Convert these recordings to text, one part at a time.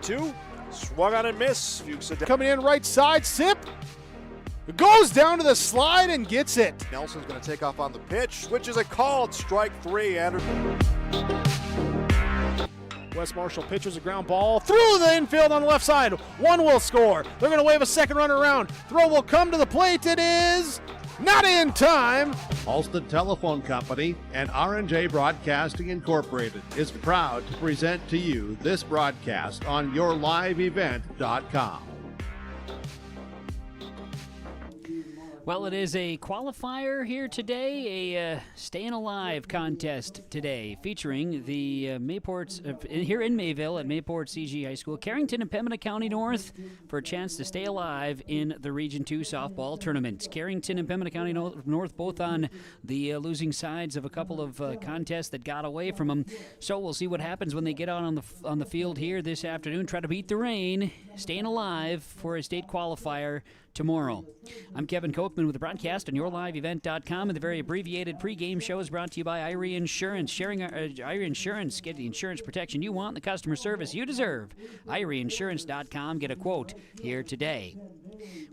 2. Swung on and miss. Fuchs coming in right side, Sip. Goes down to the slide and gets it. Nelson's going to take off on the pitch. Switches a called strike 3. Wes Marshall pitches a ground ball through the infield on the left side. One will score. They're going to wave a second runner around. Throw will come to the plate. It is not in time. Alston Telephone Company and R&J Broadcasting Incorporated is proud to present to you this broadcast on yourliveevent.com. Well, it is a qualifier here today, a Staying Alive contest today, featuring the Mayports here in Mayville at Mayport CG High School, Carrington and Pembina County North, for a chance to stay alive in the Region 2 softball tournament. Carrington and Pembina County North both on the losing sides of a couple of contests that got away from them. So we'll see what happens when they get out on the field here this afternoon. Try to beat the rain, staying alive for a state qualifier tomorrow. I'm Kevin Kochman with the broadcast on yourliveevent.com, and the very abbreviated pregame show is brought to you by Irie Insurance. Sharing Irie Insurance, get the insurance protection you want and the customer service you deserve. IrieInsurance.com, get a quote here today.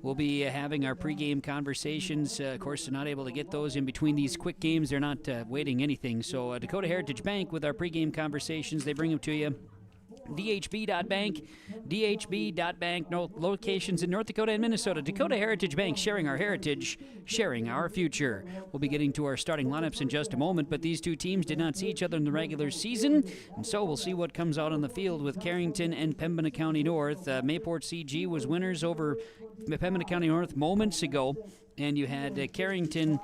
We'll be having our pregame conversations. Of course, they're not able to get those in between these quick games. They're not waiting anything. So Dakota Heritage Bank with our pregame conversations, they bring them to you. DHB.bank, no locations in North Dakota and Minnesota. Dakota Heritage Bank, sharing our heritage, sharing our future. We'll be getting to our starting lineups in just a moment, but these two teams did not see each other in the regular season, and so we'll see what comes out on the field with Carrington and Pembina County North. Mayport CG was winners over Pembina County North moments ago, and you had Carrington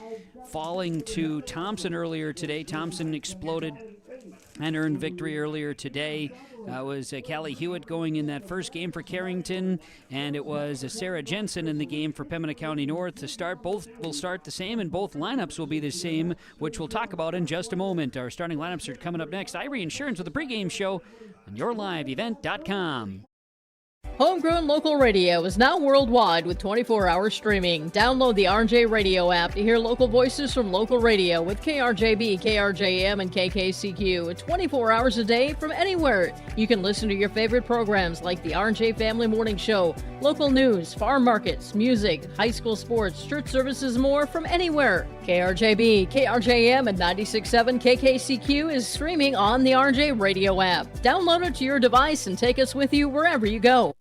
falling to Thompson earlier today. Thompson exploded and earned victory earlier today. It was Callie Hewitt going in that first game for Carrington, and it was Sarah Jensen in the game for Pembina County North to start. Both will start the same, and both lineups will be the same, which we'll talk about in just a moment. Our starting lineups are coming up next. Irie Insurance with the pregame show on yourliveevent.com. Homegrown local radio is now worldwide with 24-hour streaming. Download the RJ Radio app to hear local voices from local radio with KRJB, KRJM, and KKCQ. 24 hours a day from anywhere. You can listen to your favorite programs like the RJ Family Morning Show, local news, farm markets, music, high school sports, church services, more from anywhere. KRJB, KRJM, and 96.7 KKCQ is streaming on the RJ Radio app. Download it to your device and take us with you wherever you go.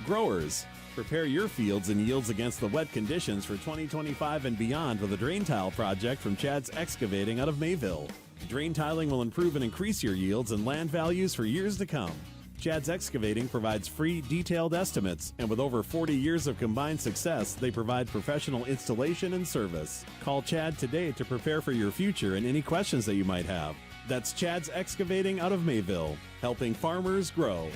Growers, prepare your fields and yields against the wet conditions for 2025 and beyond with a drain tile project from Chad's Excavating out of Mayville. Drain tiling will improve and increase your yields and land values for years to come. Chad's Excavating provides free, detailed estimates, and with over 40 years of combined success, they provide professional installation and service. Call Chad today to prepare for your future and any questions that you might have. That's Chad's Excavating out of Mayville, helping farmers grow.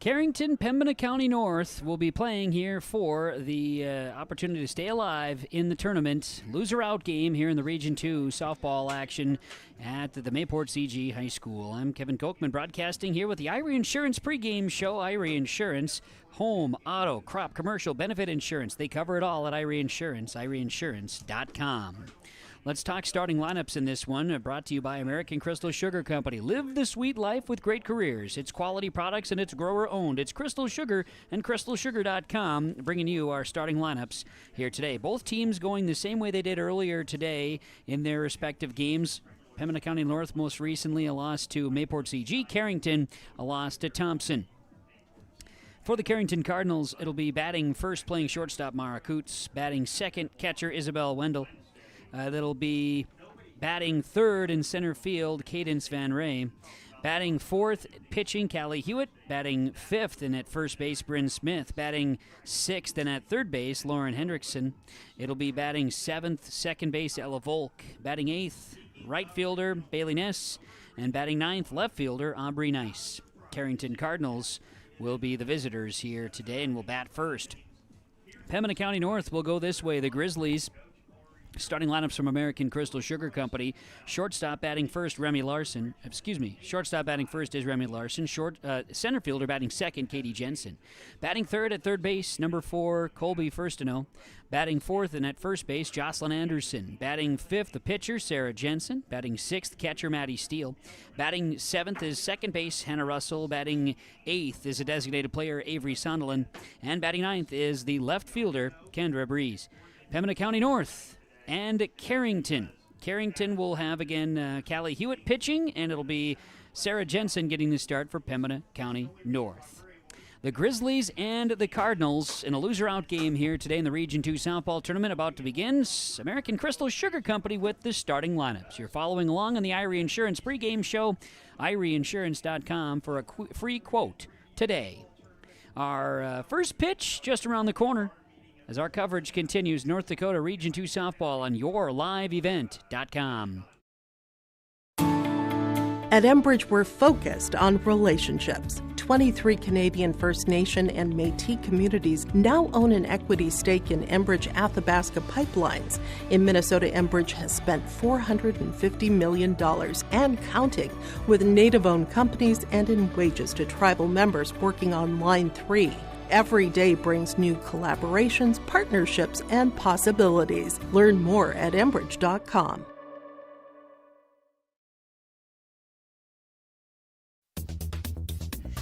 Carrington, Pembina County North will be playing here for the opportunity to stay alive in the tournament. Loser out game here in the Region 2 softball action at the Mayport CG High School. I'm Kevin Kochman broadcasting here with the Irie Insurance pregame show. Irie Insurance, home, auto, crop, commercial, benefit insurance. They cover it all at Irie Insurance, IrieInsurance.com. Let's talk starting lineups in this one, brought to you by American Crystal Sugar Company. Live the sweet life with great careers. It's quality products and it's grower-owned. It's Crystal Sugar and crystalsugar.com, bringing you our starting lineups here today. Both teams going the same way they did earlier today in their respective games. Pembina County North most recently a loss to Mayport CG. Carrington a loss to Thompson. For the Carrington Cardinals, it'll be batting first, playing shortstop Mara Coots. Batting second, catcher Isabel Wendell. That'll be batting third in center field, Cadence Van Ray. Batting fourth, pitching, Callie Hewitt. Batting fifth and at first base, Bryn Smith. Batting sixth and at third base, Lauren Hendrickson. It'll be batting seventh, second base, Ella Volk. Batting eighth, right fielder, Bailey Ness. And batting ninth, left fielder, Aubrey Nice. Carrington Cardinals will be the visitors here today and will bat first. Pembina County North will go this way. The Grizzlies Starting lineups from American Crystal Sugar Company. Shortstop batting first, Remy Larson. Shortstop batting first is Remy Larson. Center fielder batting second, Katie Jensen. Batting third at third base, number 4, Colby Firstino. Batting fourth and at first base, Jocelyn Anderson. Batting fifth, the pitcher, Sarah Jensen. Batting sixth, catcher, Maddie Steele. Batting seventh is second base, Hannah Russell. Batting eighth is a designated player, Avery Sunderland. And batting ninth is the left fielder, Kendra Breeze. Pembina County North and Carrington. Carrington will have, again, Callie Hewitt pitching, and it'll be Sarah Jensen getting the start for Pembina County North. The Grizzlies and the Cardinals in a loser-out game here today in the Region 2 softball tournament about to begin. American Crystal Sugar Company with the starting lineups. You're following along on the Irie Insurance pregame show, IrieInsurance.com for a free quote today. Our first pitch just around the corner. As our coverage continues, North Dakota Region 2 softball on yourliveevent.com. At Enbridge, we're focused on relationships. 23 Canadian First Nation and Métis communities now own an equity stake in Enbridge Athabasca Pipelines. In Minnesota, Enbridge has spent $450 million and counting with Native-owned companies and in wages to tribal members working on Line 3. Every day brings new collaborations, partnerships, and possibilities. Learn more at Enbridge.com.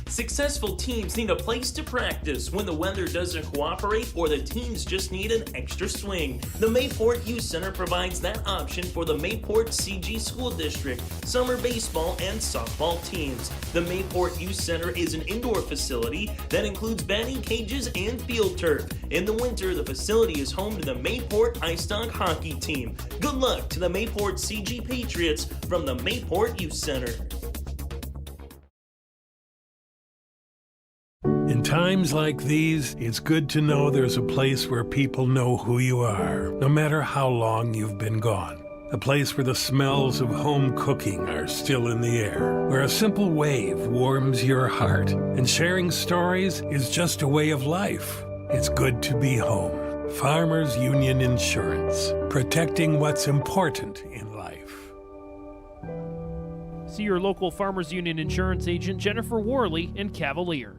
Successful teams need a place to practice when the weather doesn't cooperate or the teams just need an extra swing. The Mayport Youth Center provides that option for the Mayport CG School District, summer baseball and softball teams. The Mayport Youth Center is an indoor facility that includes batting cages and field turf. In the winter, the facility is home to the Mayport Ice Dog hockey team. Good luck to the Mayport CG Patriots from the Mayport Youth Center. In times like these, it's good to know there's a place where people know who you are, no matter how long you've been gone. A place where the smells of home cooking are still in the air, where a simple wave warms your heart, and sharing stories is just a way of life. It's good to be home. Farmers Union Insurance, protecting what's important in life. See your local Farmers Union Insurance agent, Jennifer Worley, in Cavalier.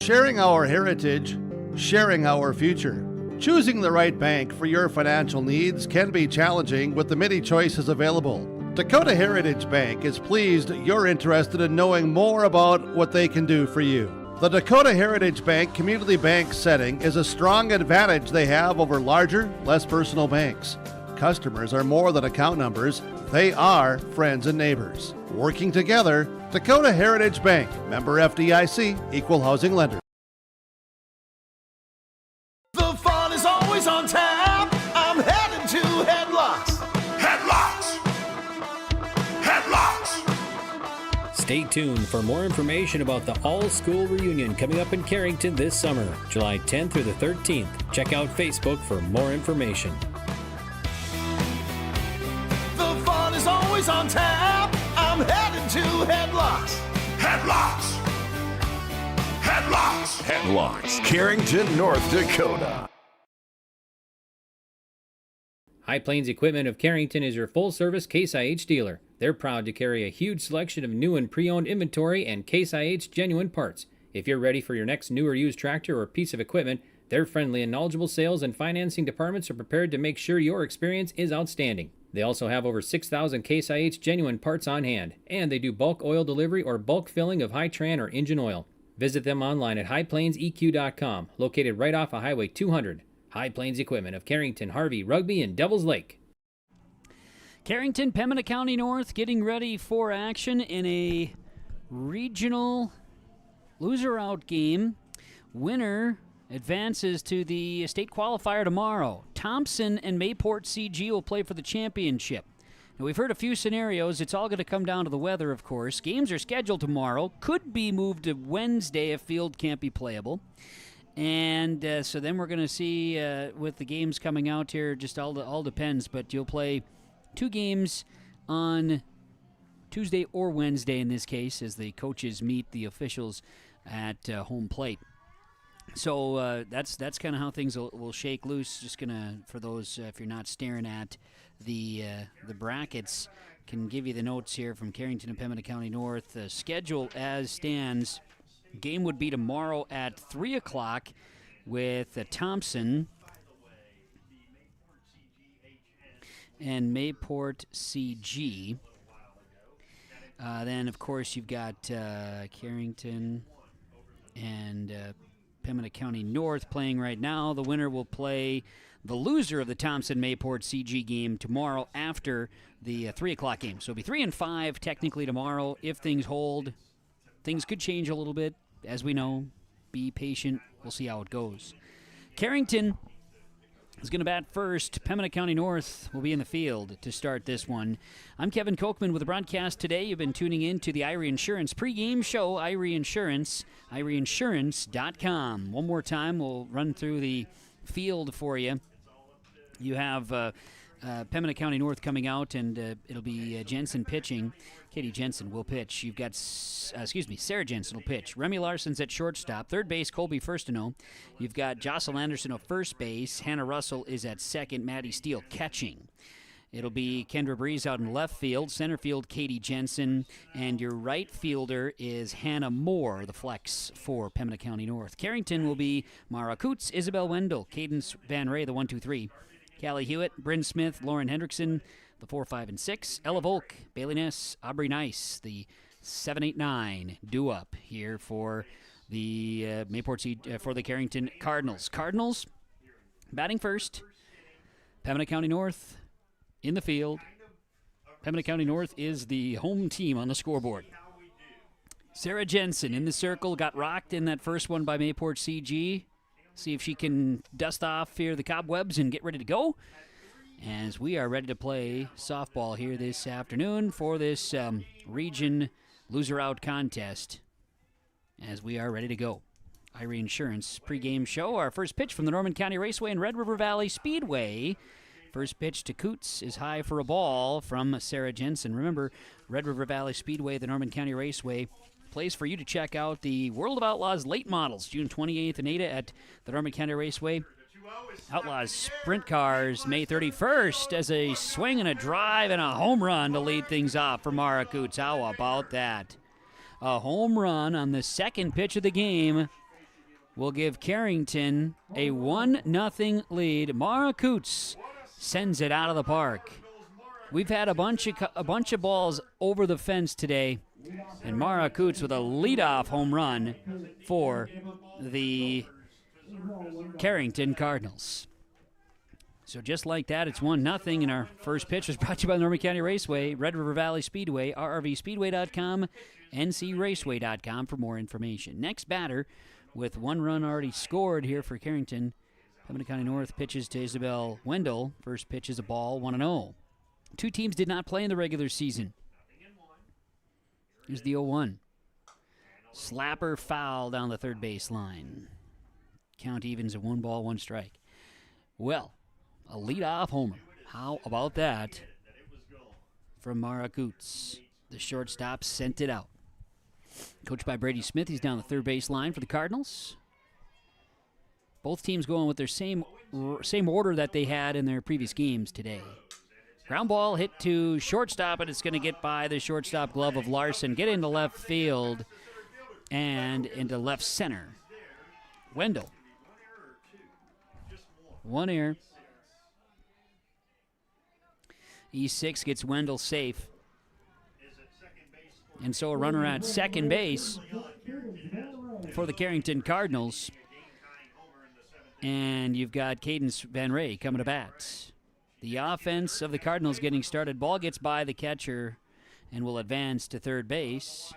Sharing our heritage, sharing our future. Choosing the right bank for your financial needs can be challenging with the many choices available. Dakota Heritage Bank is pleased you're interested in knowing more about what they can do for you. The Dakota Heritage Bank community bank setting is a strong advantage they have over larger, less personal banks. Customers are more than account numbers, they are friends and neighbors. Working together, Dakota Heritage Bank, member FDIC, equal housing lender. The fun is always on tap. I'm heading to Headlocks. Headlocks. Headlocks. Stay tuned for more information about the all-school reunion coming up in Carrington this summer, July 10th through the 13th. Check out Facebook for more information. The fun is always on tap. I'm heading to Headlocks. Headlocks. Headlocks. Headlocks, Carrington, North Dakota. High Plains Equipment of Carrington is your full-service Case IH dealer. They're proud to carry a huge selection of new and pre-owned inventory and Case IH genuine parts. If you're ready for your next new or used tractor or piece of equipment, their friendly and knowledgeable sales and financing departments are prepared to make sure your experience is outstanding. They also have over 6,000 Case IH genuine parts on hand, and they do bulk oil delivery or bulk filling of Hi-Tran or engine oil. Visit them online at highplainseq.com, located right off of Highway 200. High Plains Equipment of Carrington, Harvey, Rugby, and Devils Lake. Carrington, Pembina County North getting ready for action in a regional loser-out game. Winner advances to the state qualifier tomorrow. Thompson and Mayport CG will play for the championship. Now, we've heard a few scenarios. It's all going to come down to the weather, of course. Games are scheduled tomorrow. Could be moved to Wednesday if field can't be playable. And so then we're going to see with the games coming out here, just all depends. But you'll play 2 games on Tuesday or Wednesday in this case as the coaches meet the officials at home plate. So that's kind of how things will shake loose. Just gonna, for those if you're not staring at the brackets, can give you the notes here from Carrington and Pembina County North. The schedule as stands: game would be tomorrow at 3 o'clock with Thompson and Mayport CG. Then, of course, you've got Carrington and Pembina County North playing right now. The winner will play the loser of the Thompson-Mayport CG game tomorrow after the 3 o'clock game. So it'll be 3 and 5 technically tomorrow if things hold. Things could change a little bit, as we know. Be patient. We'll see how it goes. Carrington is going to bat first. Pembina County North will be in the field to start this one. I'm Kevin Kochman with the broadcast today. You've been tuning in to the Irie Insurance pregame show. Irie Insurance, IrieInsurance.com. One more time, we'll run through the field for you. You have Pembina County North coming out, and it'll be Jensen pitching. Katie Jensen will pitch. You've got, Sarah Jensen will pitch. Remy Larson's at shortstop. Third base, Colby Firstino. You've got Jocelyn Anderson at first base. Hannah Russell is at second. Maddie Steele catching. It'll be Kendra Breeze out in left field. Center field, Katie Jensen. And your right fielder is Hannah Moore, the flex for Pembina County North. Carrington will be Mara Coots, Isabel Wendell, Cadence Van Ray, the 1-2-3. Callie Hewitt, Bryn Smith, Lauren Hendrickson, the 4, 5, and 6. Ella Volk, Bailey Ness, Aubrey Nice, the 7, 8, 9 do-up here for the for the Carrington Cardinals. Cardinals batting first. Pembina County North in the field. Pembina County North is the home team on the scoreboard. Sarah Jensen in the circle, got rocked in that first one by Mayport CG. See if she can dust off here the cobwebs and get ready to go, as we are ready to play softball here this afternoon for this region loser-out contest, as we are ready to go. Irie Insurance pregame show. Our first pitch from the Norman County Raceway and Red River Valley Speedway. First pitch to Coots is high for a ball from Sarah Jensen. Remember, Red River Valley Speedway, the Norman County Raceway, place for you to check out the World of Outlaws late models, June 28th and 8th at the Norman County Raceway. Outlaws sprint cars May 31st as a swing and a drive and a home run to lead things off for Mara Coots. How about that? A home run on the second pitch of the game will give Carrington a 1-0 lead. Mara Coots sends it out of the park. We've had a bunch of balls over the fence today, and Mara Coots with a leadoff home run for the Carrington Cardinals. So just like that, it's 1-0, and our first pitch was brought to you by the Norman County Raceway, Red River Valley Speedway, rrvspeedway.com, ncraceway.com for more information. Next batter, with one run already scored here for Carrington, Pembina County North pitches to Isabel Wendell. First pitch is a ball, 1-0. Two teams did not play in the regular season. Here's the 0-1. Slapper foul down the third base line. Count evens at 1 ball, 1 strike. Well, a leadoff homer. How about that from Mara Coots? The shortstop sent it out. Coached by Brady Smith, he's down the third base line for the Cardinals. Both teams going with their same order that they had in their previous games today. Ground ball hit to shortstop, and it's going to get by the shortstop glove of Larson. Get into left field and into left center. Wendell. 1 error. E6 gets Wendell safe. And so a runner at second base for the Carrington Cardinals. And you've got Cadence Van Ray coming to bat. The offense of the Cardinals getting started. Ball gets by the catcher and will advance to third base.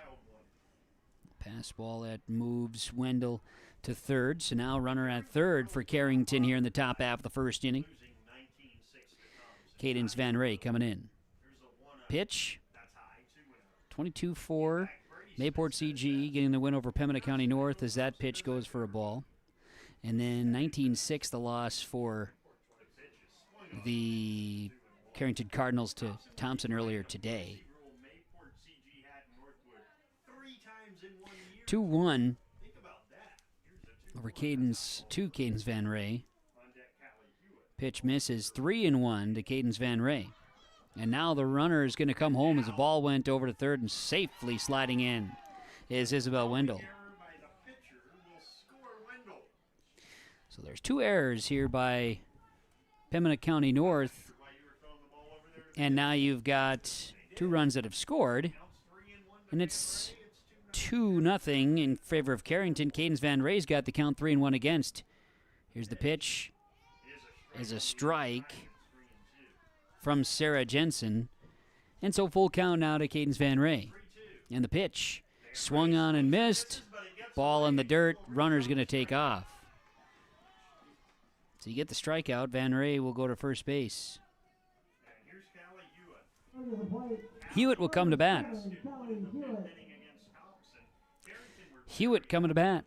Pass ball that moves Wendell to third. So now runner at third for Carrington here in the top half of the first inning. Cadence Van Ray coming in. Pitch. 22-4. Mayport CG getting the win over Pembina County North as that pitch goes for a ball. And then 19-6 the loss for the Carrington Cardinals to Thompson earlier today. 2-1 over Cadence Van Ray. Pitch misses, 3-1 to Cadence Van Ray. And now the runner is going to come home as the ball went over to third, and safely sliding in is Isabel Wendell. So there's 2 errors here by Pembina County North. And now you've got 2 runs that have scored. And it's 2-0 in favor of Carrington. Cadence Van Ray's got the count 3-1 against. Here's the pitch. Is a strike from Sarah Jensen. And so full count now to Cadence Van Ray. And the pitch swung on and missed. Ball in the dirt. Runner's going to take off. So you get the strikeout. Van Ray will go to first base. Hewitt will come to bat. Hewitt coming to bat.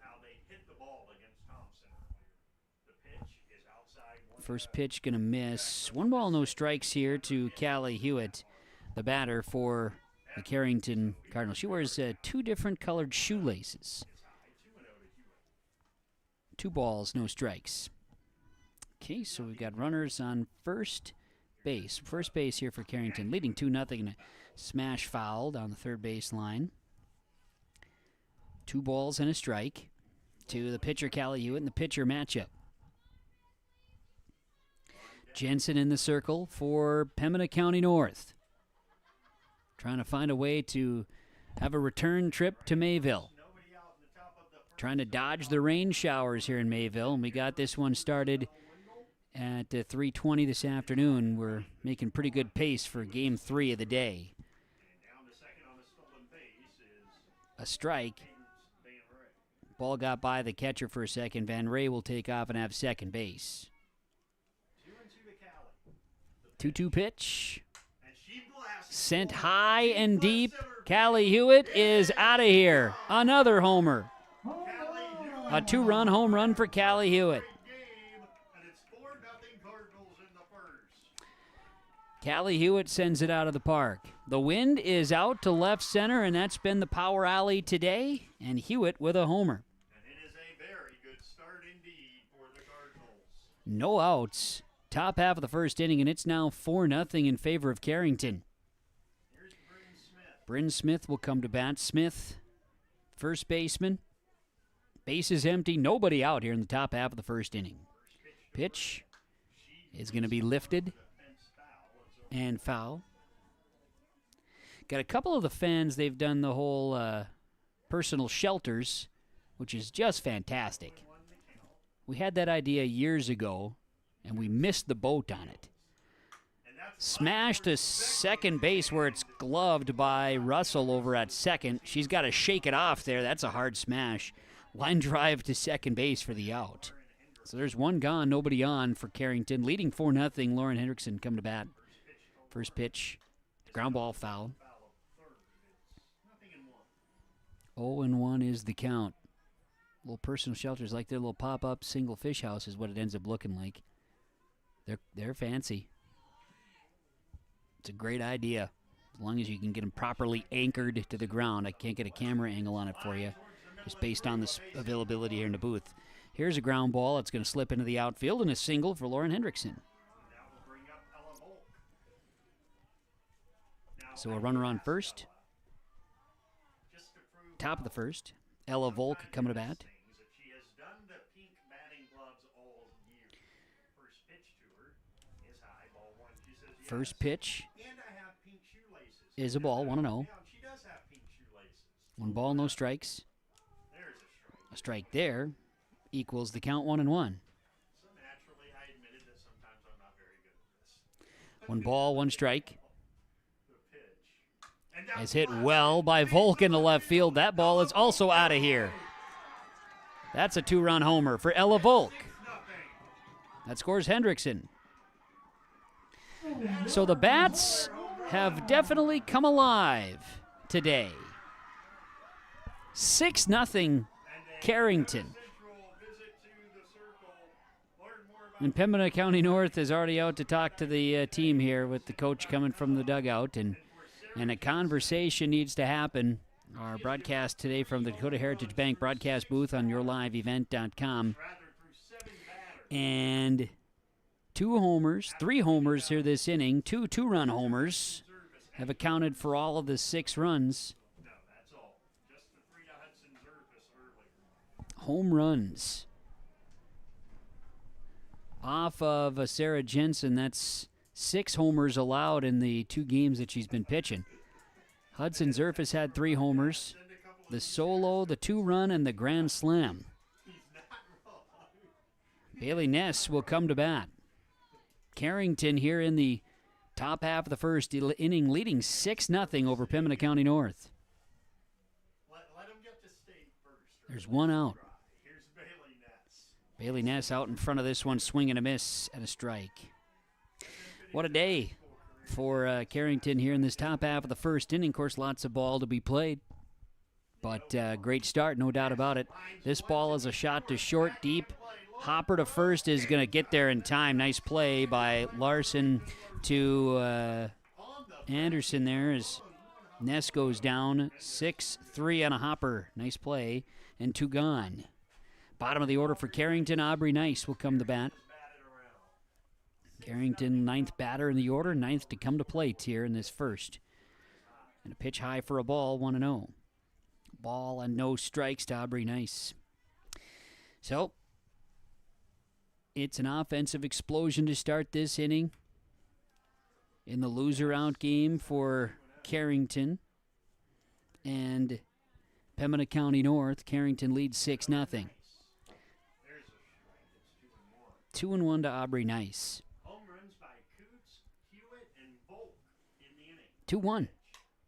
First pitch going to miss. 1 ball, no strikes here to Callie Hewitt, the batter for the Carrington Cardinals. She wears 2 different colored shoelaces. 2 balls, no strikes. Okay, so we've got runners on first base. First base here for Carrington, leading 2-0 in a smash foul down the third base line. 2 balls and a strike to the pitcher, Callie Hewitt, and the pitcher matchup. Jensen in the circle for Pembina County North. Trying to find a way to have a return trip to Mayville. Trying to dodge the rain showers here in Mayville, and we got this one started at 3:20 this afternoon. We're making pretty good pace for Game 3 of the day. A strike. Ball got by the catcher for a second. Van Ray will take off and have second base. 2-2 pitch. Sent high and deep. Callie Hewitt is out of here. Another homer. A 2-run home run for Callie Hewitt. Callie Hewitt sends it out of the park. The wind is out to left center, and that's been the power alley today. And Hewitt with a homer. And it is a very good start indeed for the Cardinals. No outs. Top half of the first inning, and it's now 4-0 in favor of Carrington. Bryn Smith will come to bat. Smith, first baseman. Base is empty. Nobody out here in the top half of the first inning. Pitch is going to be lifted and foul. Got a couple of the fans, they've done the whole personal shelters, which is just fantastic. We had that idea years ago, and we missed the boat on it. Smash to second base where it's gloved by Russell over at second. She's got to shake it off there. That's a hard smash. Line drive to second base for the out. So there's 1 gone, nobody on for Carrington. Leading 4-0, Lauren Hendrickson come to bat. First pitch, ground ball foul. 0-1 is the count. Little personal shelters like their little pop-up single fish house is what it ends up looking like. They're fancy. It's a great idea, as long as you can get them properly anchored to the ground. I can't get a camera angle on it for you, just based on this availability here in the booth. Here's a ground ball. It's going to slip into the outfield, and a single for Lauren Hendrickson. So a runner on first. Top of the first. Ella Volk coming to bat. First pitch is a ball, 1-0. 1 ball, no strikes. A strike there equals the count 1-1. 1 ball, 1 strike. Is hit well by Volk in the left field. That ball is also out of here. That's a 2-run homer for Ella Volk. That scores Hendrickson. So the bats have definitely come alive today. 6-0 Carrington. And Pembina County North is already out to talk to the team here with the coach coming from the dugout, and a conversation needs to happen Our broadcast today from the Dakota Heritage Bank broadcast booth on yourliveevent.com. And 3 homers here this inning, 2 two-run homers have accounted for all of the 6 runs. Home runs off of Sarah Jensen. That's 6 homers allowed in the 2 games that she's been pitching. Hudson Zerf has had 3 homers, the solo, the 2-run, and the grand slam. Bailey Ness will come to bat. Carrington here in the top half of the first inning, leading 6-0 over Pembina County North. There's 1 out. Bailey Ness out in front of this one, swing and a miss and a strike. What a day for Carrington here in this top half of the first inning. Of course, lots of ball to be played, but great start, no doubt about it. This ball is a shot to short, deep. Hopper to first is going to get there in time. Nice play by Larson to Anderson there as Ness goes down. 6-3 on a hopper. Nice play, and 2 gone. Bottom of the order for Carrington, Aubrey Nice will come to bat. Carrington, 9th batter in the order, 9th to come to plate here in this first. And a pitch high for a ball, 1-0. Ball and no strikes to Aubrey Nice. So, it's an offensive explosion to start this inning. In the loser-out game for Carrington and Pembina County North, Carrington leads 6-0. 2-1 to Aubrey Nice. 2-1.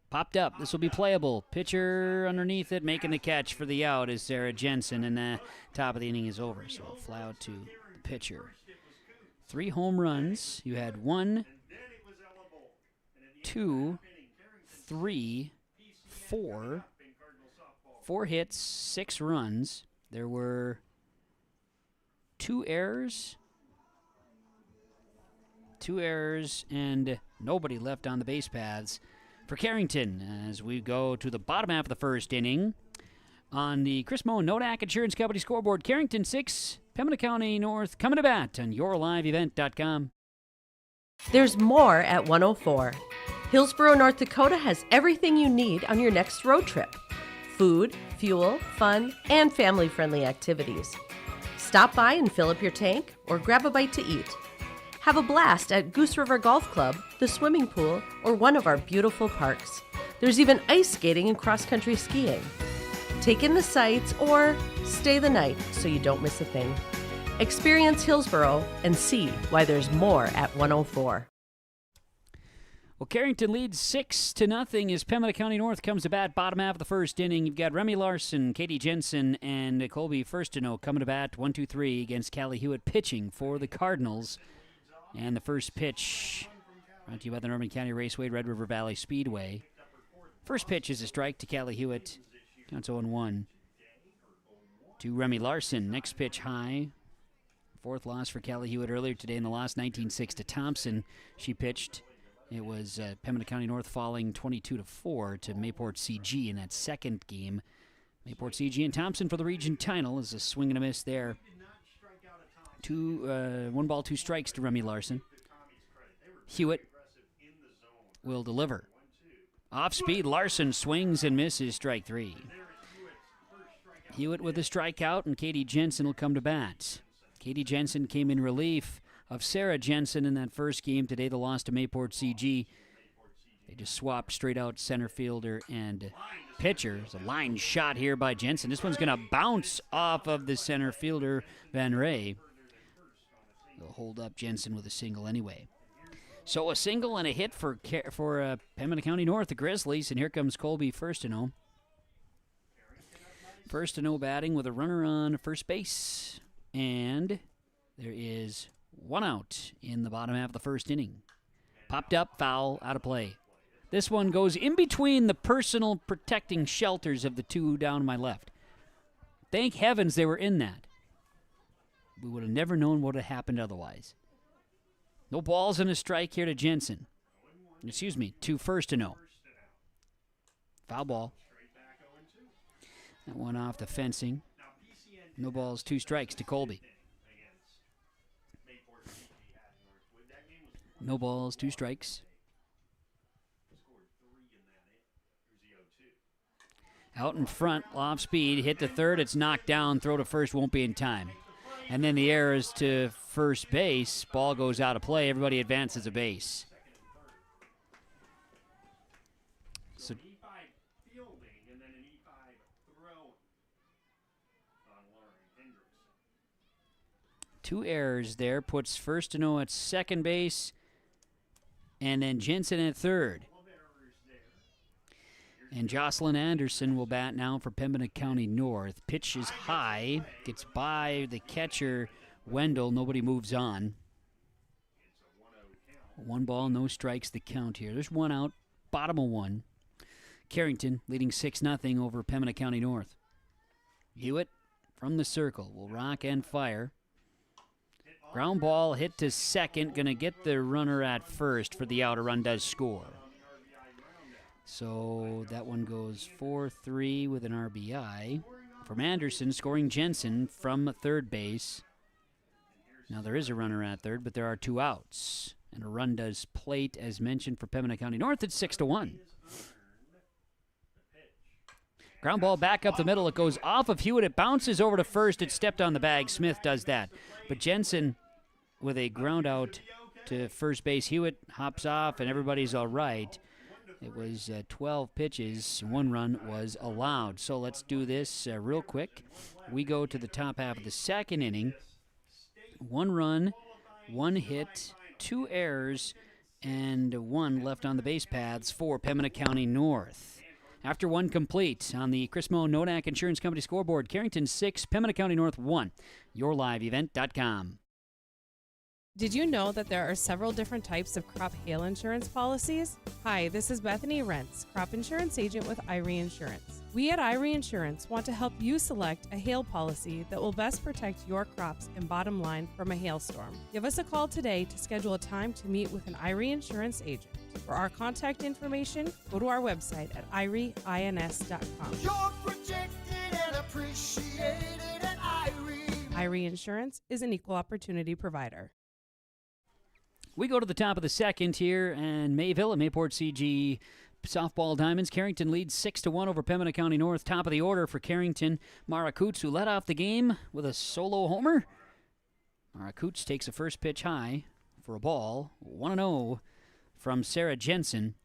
Popped up. This will be playable. Pitcher underneath it, making the catch for the out is Sarah Jensen, and the top of the inning is over. So fly out to the pitcher. 3 home runs. You had 1, 2, 3, 4. 4 hits, 6 runs. There were 2 errors. 2 errors and nobody left on the base paths for Carrington as we go to the bottom half of the first inning. On the Chris Moe Nodak Insurance Company scoreboard, Carrington 6, Pembina County North coming to bat on yourliveevent.com. There's more at 104. Hillsborough, North Dakota has everything you need on your next road trip. Food, fuel, fun, and family-friendly activities. Stop by and fill up your tank or grab a bite to eat. Have a blast at Goose River Golf Club, the swimming pool, or one of our beautiful parks. There's even ice skating and cross-country skiing. Take in the sights or stay the night so you don't miss a thing. Experience Hillsborough and see why there's more at 104. Well, Carrington leads 6-0 as Pembina County North comes to bat. Bottom half of the first inning, you've got Remy Larson, Katie Jensen, and Colby Firstino coming to bat. 1-2-3 against Callie Hewitt pitching for the Cardinals. And the first pitch, brought to you by the Norman County Raceway, Red River Valley Speedway. First pitch is a strike to Callie Hewitt. Counts 0-1. To Remy Larson. Next pitch high. 4th loss for Callie Hewitt earlier today in the loss, 19-6 to Thompson. She pitched. It was Pembina County North falling 22-4 to Mayport CG in that second game. Mayport CG and Thompson for the region title is a swing and a miss there. 1 ball, 2 strikes to Remy Larson. Hewitt will deliver. Off speed, Larson swings and misses, strike 3. Hewitt with a strikeout, and Katie Jensen will come to bat. Katie Jensen came in relief of Sarah Jensen in that first game. Today, the loss to Mayport CG. They just swapped straight out center fielder and pitcher. There's a line shot here by Jensen. This one's going to bounce off of the center fielder, Van Ray. They'll hold up Jensen with a single anyway. So a single and a hit for Pembina County North, the Grizzlies, and here comes Colby Firstino. Firstino batting with a runner on first base, and there is 1 out in the bottom half of the first inning. Popped up, foul, out of play. This one goes in between the personal protecting shelters of the 2 down my left. Thank heavens they were in that. We would have never known what had happened otherwise. No balls and a strike here to Jensen. To Firstino. Foul ball. That one off the fencing. No balls, 2 strikes to Colby. No balls, 2 strikes. Out in front, off speed, hit to third, it's knocked down, throw to first, won't be in time. And then the error is to first base, ball goes out of play, everybody advances a base. So 2 errors there, puts first to no at second base, and then Jensen at third. And Jocelyn Anderson will bat now for Pembina County North. Pitch is high, gets by the catcher, Wendell. Nobody moves on. 1 ball, no strikes, the count here. There's 1 out, bottom of 1. Carrington leading 6-0 over Pembina County North. Hewitt from the circle will rock and fire. Ground ball hit to second, going to get the runner at first for the out. A run does score. So that one goes 4-3 with an RBI. From Anderson, scoring Jensen from third base. Now there is a runner at third, but there are 2 outs. And a run does plate, as mentioned, for Pembina County North. It's 6-1. Ground ball back up the middle. It goes off of Hewitt. It bounces over to first. It stepped on the bag. Smith does that. But Jensen with a ground out to first base. Hewitt hops off, and everybody's all right. It was 12 pitches. 1 run was allowed. So let's do this real quick. We go to the top half of the second inning. 1 run, 1 hit, 2 errors, and 1 left on the base paths for Pembina County North. After 1 complete on the Chris Moe Nodak Insurance Company scoreboard, Carrington 6, Pembina County North 1. YourLiveEvent.com. Did you know that there are several different types of crop hail insurance policies? Hi, this is Bethany Rentz, crop insurance agent with Irie Insurance. We at Irie Insurance want to help you select a hail policy that will best protect your crops and bottom line from a hailstorm. Give us a call today to schedule a time to meet with an Irie Insurance agent. For our contact information, go to our website at irieins.com. You're protected and appreciated at Irie. Irie Insurance is an equal opportunity provider. We go to the top of the second here, and Mayville and Mayport CG softball diamonds. Carrington leads 6-1 over Pembina County North. Top of the order for Carrington, Mara Coots, who led off the game with a solo homer. Mara Coots takes a first pitch high for a ball. 1-0 from Sarah Jensen.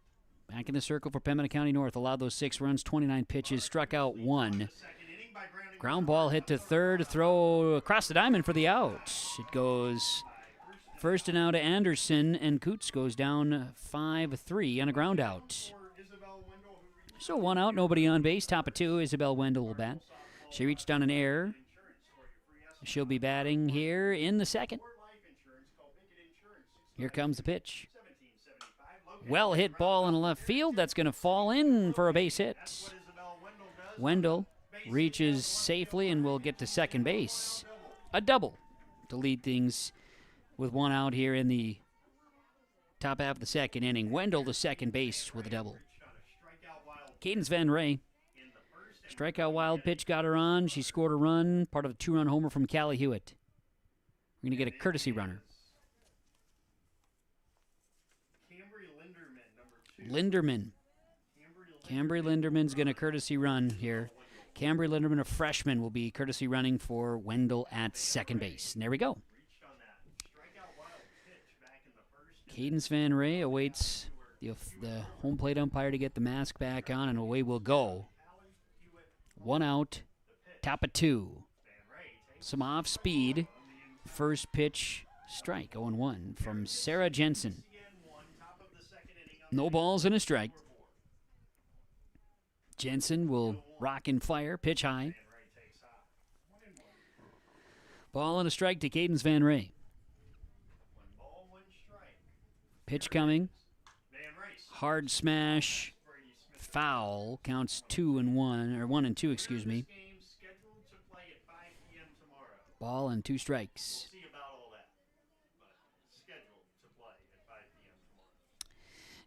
Back in the circle for Pembina County North. Allowed those 6 runs, 29 pitches, struck out 1. Ground ball hit to third, throw across the diamond for the out. It goes first and out to Anderson, and Coots goes down 5-3 on a ground out. So 1 out, nobody on base. Top of 2, Isabel Wendell will bat. She reached on an error. She'll be batting here in the second. Here comes the pitch. Well hit ball in the left field. That's going to fall in for a base hit. Wendell reaches safely and will get to second base. A double to lead things with 1 out here in the top half of the second inning. Wendell to second base with a double. Cadence Van Ray. Strikeout wild pitch got her on. She scored a run, part of a 2-run homer from Callie Hewitt. We're going to get a courtesy runner. Linderman. Cambry Linderman's going to courtesy run here. Cambry Linderman, a freshman, will be courtesy running for Wendell at second base. And there we go. Cadence Van Ray awaits the home plate umpire to get the mask back on, and away we'll go. 1 out, top of 2. Some off speed. First pitch strike, 0-1 from Sarah Jensen. No balls and a strike. Jensen will rock and fire, pitch high. Ball and a strike to Cadence Van Ray. Pitch coming. Hard smash. Foul. Counts 2-1, or 1-2, excuse me. Ball and 2 strikes.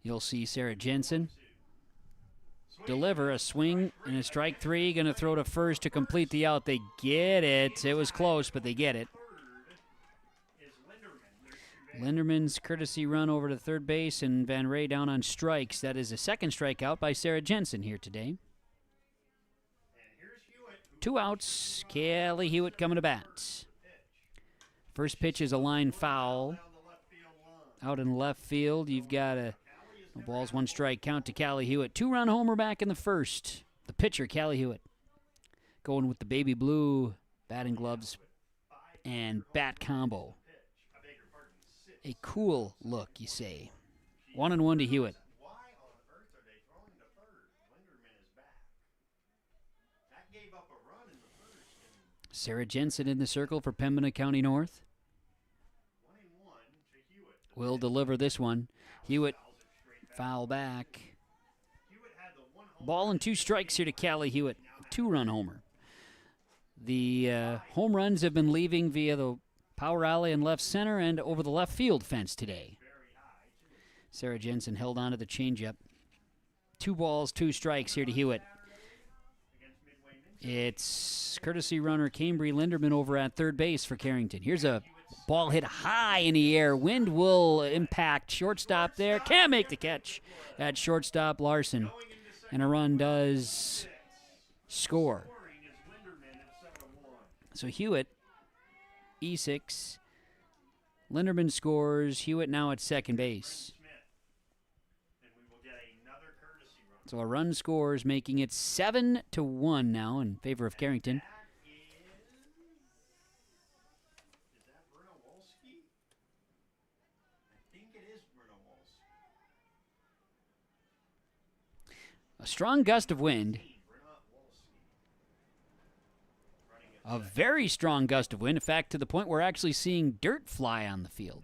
You'll see Sarah Jensen deliver a swing and a strike 3. Going to throw to first to complete the out. They get it. It was close, but they get it. Linderman's courtesy run over to third base, and Van Ray down on strikes. That is a second strikeout by Sarah Jensen here today. 2 outs. Kelly Hewitt coming to bat. First pitch is a line foul. Out in left field, you've got a no balls, 1 strike count to Callie Hewitt. 2-run homer back in the first. The pitcher, Callie Hewitt, going with the baby blue batting gloves and bat combo. A cool look, you say. 1-1 to Hewitt. Sarah Jensen in the circle for Pembina County North. Will deliver this one. Hewitt foul back. Ball and 2 strikes here to Callie Hewitt. 2-run homer. The home runs have been leaving via the power alley in left center and over the left field fence today. Sarah Jensen held on to the changeup. 2 balls, 2 strikes here to Hewitt. It's courtesy runner Cambry Linderman over at third base for Carrington. Here's a ball hit high in the air. Wind will impact shortstop there. Can't make the catch at shortstop Larson. And a run does score. So Hewitt, E6. Linderman scores. Hewitt now at second base. So a run scores, making it 7-1 now in favor of Carrington. A strong gust of wind. A very strong gust of wind. In fact, to the point we're actually seeing dirt fly on the field.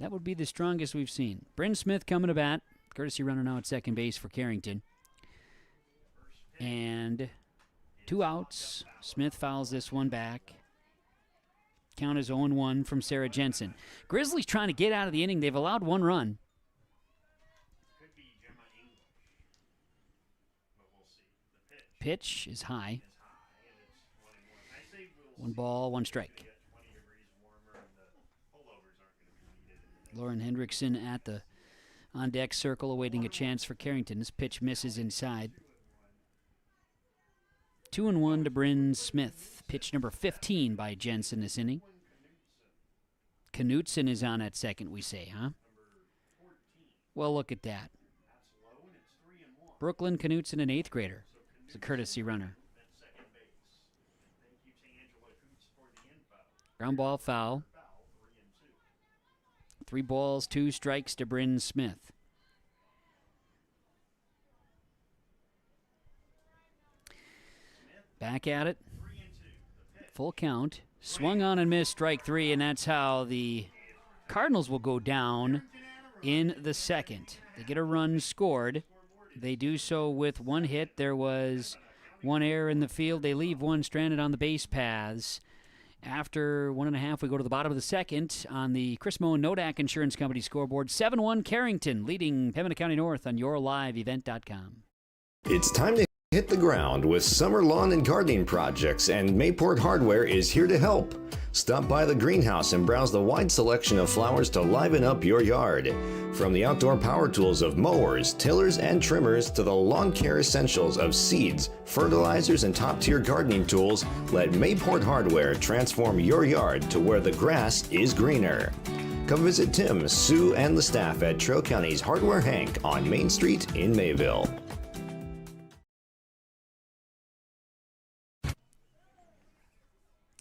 That would be the strongest we've seen. Bryn Smith coming to bat. Courtesy runner now at second base for Carrington. And 2 outs. Smith fouls this one back. Count is 0-1 from Sarah Jensen. Grizzlies trying to get out of the inning. They've allowed 1 run. Pitch is high. 1 ball, 1 strike. Lauren Hendrickson at the on-deck circle awaiting a chance for Carrington. This pitch misses inside. 2-1 to Bryn Smith. Pitch number 15 by Jensen this inning. Knutson is on at second, we say, huh? Well, look at that. Brooklyn Knutson, an 8th grader. It's a courtesy runner. Ground ball foul. 3 balls, 2 strikes to Bryn Smith. Back at it. Full count. Swung on and missed, strike 3, and that's how the Cardinals will go down in the second. They get a run scored. They do so with 1 hit. There was 1 error in the field. They leave 1 stranded on the base paths. After 1.5, we go to the bottom of the second on the Chris Moe and Nodak Insurance Company scoreboard. 7-1 Carrington leading Pembina County North on yourliveevent.com. It's time to hit the ground with summer lawn and gardening projects, and Mayport Hardware is here to help. Stop by the greenhouse and browse the wide selection of flowers to liven up your yard. From the outdoor power tools of mowers, tillers, and trimmers to the lawn care essentials of seeds, fertilizers, and top-tier gardening tools, let Mayport Hardware transform your yard to where the grass is greener. Come visit Tim, Sue, and the staff at Trail County's Hardware Hank on Main Street in Mayville.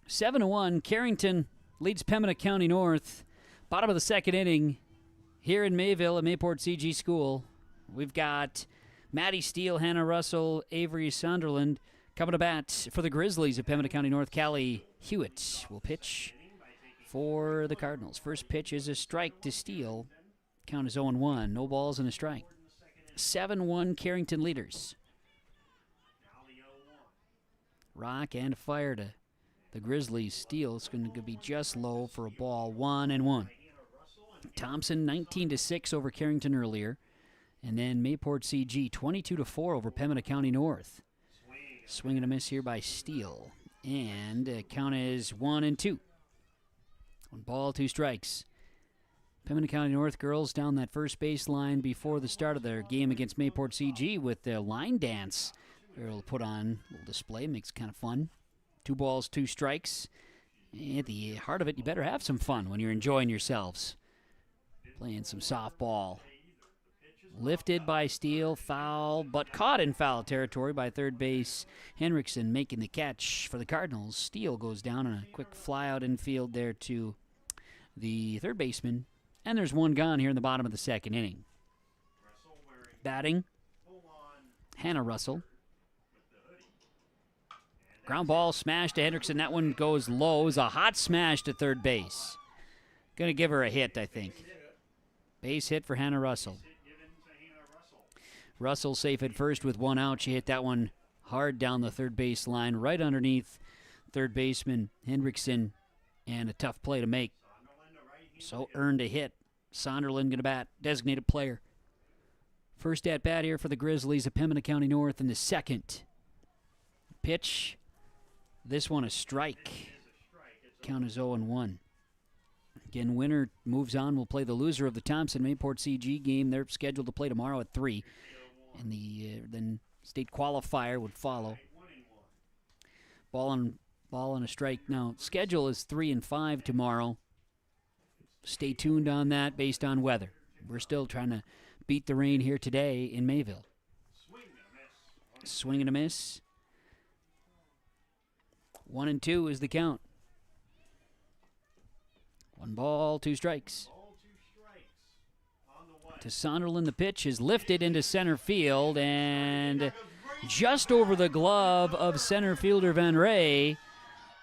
7-1, Carrington leads Pembina County North. Bottom of the second inning here in Mayville at Mayport CG School. We've got Maddie Steele, Hannah Russell, Avery Sunderland coming to bat for the Grizzlies of Pembina County North. Callie Hewitt will pitch for the Cardinals. First pitch is a strike to Steele. Count is 0-1. No balls and a strike. 7-1 Carrington leaders. Rock and fire to the Grizzlies. Steele is going to be just low for a ball. 1-1. Thompson 19-6 over Carrington earlier. And then Mayport CG 22-4 over Pembina County North. Swing and a miss here by Steele. And count is 1-2. 1 ball, 2 strikes. Pembina County North girls down that first baseline before the start of their game against Mayport CG with the line dance. They'll put on a little display, makes it kind of fun. 2 balls, 2 strikes. At the heart of it, you better have some fun when you're enjoying yourselves. Playing some softball. Lifted by Steele, foul, but caught in foul territory by third base. Henriksen making the catch for the Cardinals. Steele goes down on a quick fly out infield there to the third baseman. And there's 1 gone here in the bottom of the second inning. Batting, Hannah Russell. Ground ball smash to Henriksen. That one goes low. It was a hot smash to third base. Going to give her a hit, I think. Base hit for Hannah Russell. Russell safe at first with 1 out. She hit that one hard down the third base line, right underneath third baseman Henriksen, and a tough play to make. So earned a hit. Sonderland going to bat, designated player. First at bat here for the Grizzlies of Pembina County North in the second. Pitch. This one a strike. Count is 0-1. Again, winner moves on. We'll play the loser of the Thompson-Mayport CG game. They're scheduled to play tomorrow at 3. And the then state qualifier would follow. Ball on a strike. Now, schedule is 3 and 5 tomorrow. Stay tuned on that based on weather. We're still trying to beat the rain here today in Mayville. Swing and a miss. 1-2 is the count. 1 ball, 2 strikes. To Sonderland, the pitch is lifted into center field and just over the glove of center fielder Van Ray.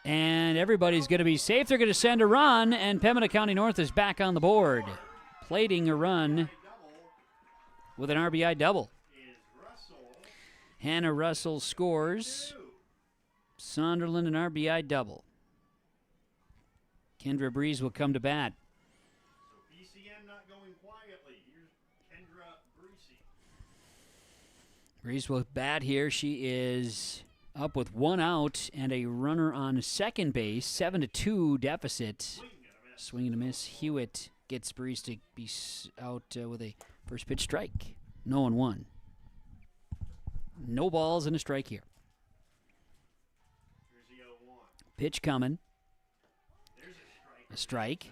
And everybody's going to be safe. They're going to send a run, and Pembina County North is back on the board. Plating a run with an RBI double. Hannah Russell scores. Sonderland an RBI double. Kendra Breeze will come to bat. Breeze will bat here. She is up with 1 out and a runner on second base. 7-2 deficit. Swing and a miss. Hewitt gets Breeze to be out with a first pitch strike. 0-1. No balls and a strike here. Pitch coming. A strike.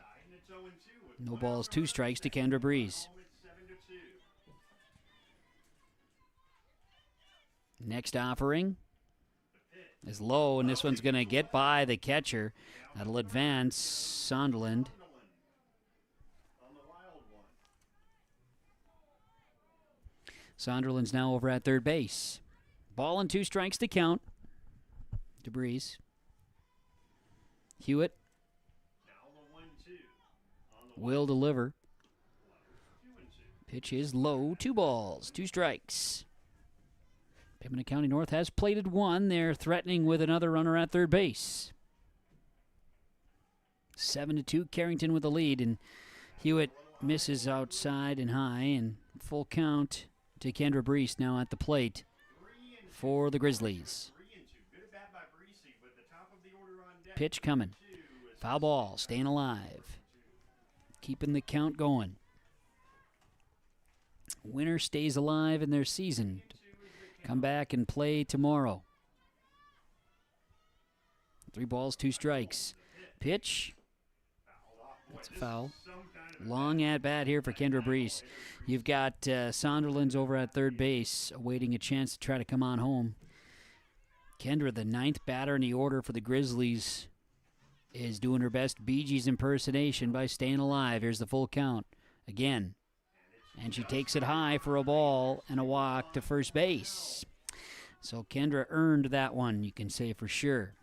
No balls, 2 strikes to Kendra Breeze. Next offering is low, and this one's going to get by the catcher. That'll advance Sonderland. Sonderland's now over at third base. Ball and 2 strikes to count. To Breeze. Hewitt will deliver. Pitch is low. 2 balls, 2 strikes. Pembina County North has plated 1. They're threatening with another runner at third base. 7-2, Carrington with the lead, and Hewitt misses outside and high, and full count to Kendra Breeze now at the plate for the Grizzlies. Pitch coming. Foul ball, staying alive. Keeping the count going. Winner stays alive in their season. Come back and play tomorrow. 3 balls, 2 strikes. Pitch. That's a foul. Long at bat here for Kendra Breeze. You've got Sonderland's over at third base, awaiting a chance to try to come on home. Kendra, the 9th batter in the order for the Grizzlies, is doing her best Bee Gees impersonation by staying alive. Here's the full count. Again. And she takes it high for a ball and a walk to first base. So Kendra earned that one, you can say for sure.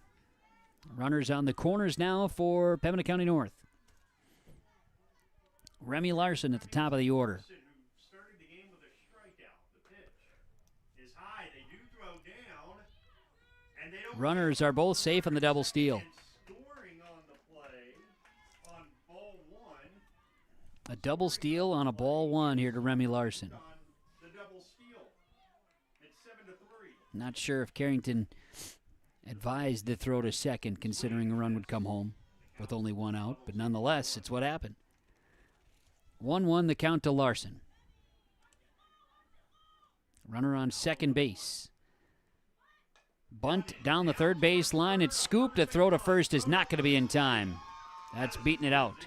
Runners on the corners now for Pembina County North. Remy Larson at the top of the order. Runners are both safe on the double steal. A double steal on a ball 1 here to Remy Larson. Not sure if Carrington advised the throw to second, considering a run would come home with only one out, but nonetheless, it's what happened. 1-1 the count to Larson. Runner on second base. Bunt down the third base line. It's scooped. A throw to first is not going to be in time. That's beating it out.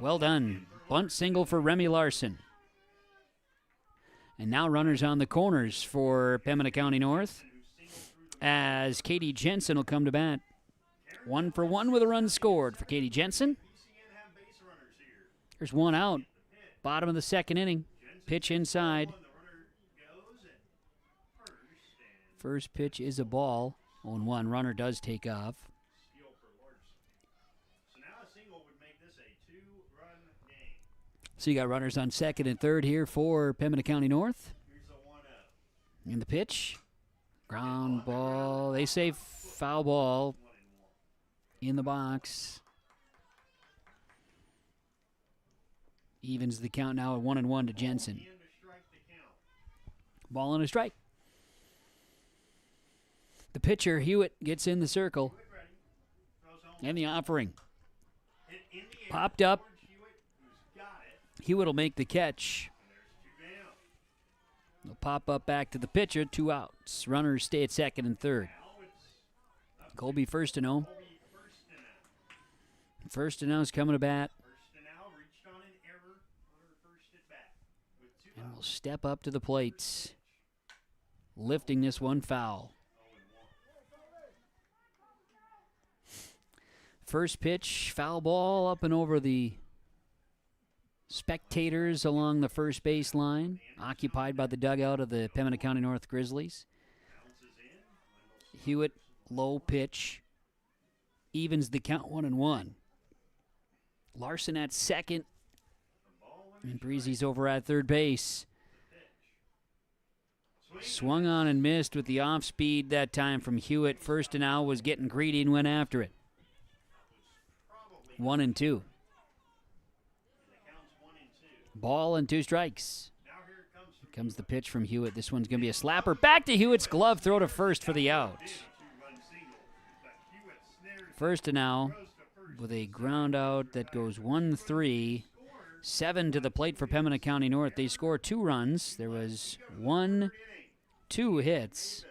Well done. Bunt single for Remy Larson. And now runners on the corners for Pembina County North, as Katie Jensen will come to bat. 1 for 1 with a run scored for Katie Jensen. There's one out. Bottom of the second inning. Pitch inside. First pitch is a ball. 0-1. Runner does take off. So you got runners on second and third here for Pembina County North. In the pitch. Ground ball. They say foul ball in the box. Evens the count now at 1-1 to Jensen. Ball and a strike. The pitcher, Hewitt, gets in the circle. And the offering. Popped up. Hewitt will make the catch. They'll pop up back to the pitcher. 2 outs. Runners stay at second and third. Colby first to know. First to know is coming to bat. And will step up to the plate. Lifting this one foul. First pitch, foul ball up and over the spectators along the first base line, occupied by the dugout of the Pembina County North Grizzlies. Hewitt, low pitch, evens the count 1-1. Larson at second, and Breezy's over at third base. Swung on and missed with the off speed that time from Hewitt. First and out was getting greedy and went after it. 1-2. Ball and 2 strikes. Here comes the pitch from Hewitt. This one's going to be a slapper. Back to Hewitt's glove. Throw to first for the out. First and now with a ground out that goes 1-3. 7 to the plate for Pembina County North. They score 2 runs. There was 2 hits.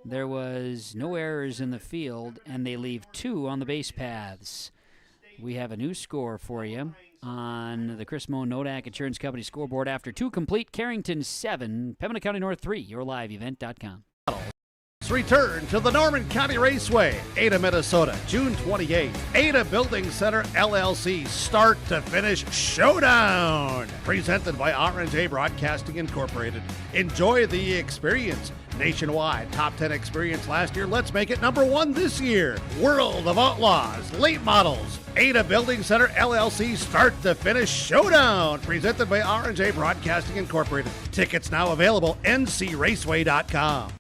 There was no errors in the field, and they leave 2 on the base paths. We have a new score for you on the Chris Moe Nodak Insurance Company scoreboard. After 2 complete, Carrington 7, Pembina County North 3, yourliveevent.com. Return to the Norman County Raceway, Ada, Minnesota, June 28th. Ada Building Center LLC start to finish showdown. Presented by R&J Broadcasting Incorporated. Enjoy the experience. Nationwide top 10 experience last year. Let's make it number 1 this year. World of Outlaws, late models. Ada Building Center LLC start to finish showdown. Presented by R&J Broadcasting Incorporated. Tickets now available. ncraceway.com.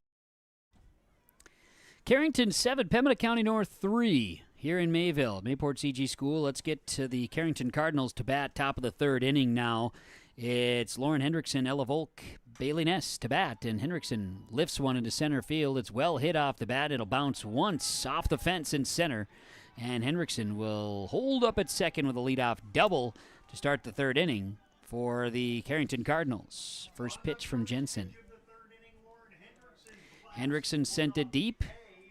Carrington 7, Pembina County North 3 here in Mayville. Mayport CG School. Let's get to the Carrington Cardinals to bat. Top of the third inning now. It's Lauren Hendrickson, Ella Volk, Bailey Ness to bat, and Hendrickson lifts one into center field. It's well hit off the bat. It'll bounce once off the fence in center, and Hendrickson will hold up at second with a leadoff double to start the third inning for the Carrington Cardinals. First pitch from Jensen. Hendrickson sent it deep,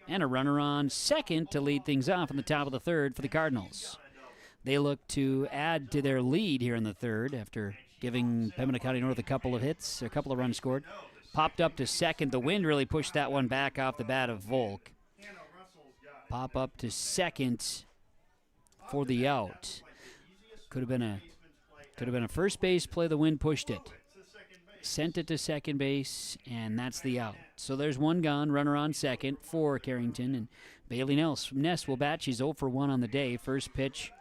and a runner on second to lead things off in the top of the third for the Cardinals. They look to add to their lead here in the third after giving Pembina County North a couple of hits, a couple of runs scored. Popped up to second. The wind really pushed that one back off the bat of Volk. Pop up to second for the out. Could have been a first base play. The wind pushed it. Sent it to second base, and that's the out. So there's one gone, runner on second for Carrington, and Bailey Ness will bat. She's 0 for 1 on the day. First pitch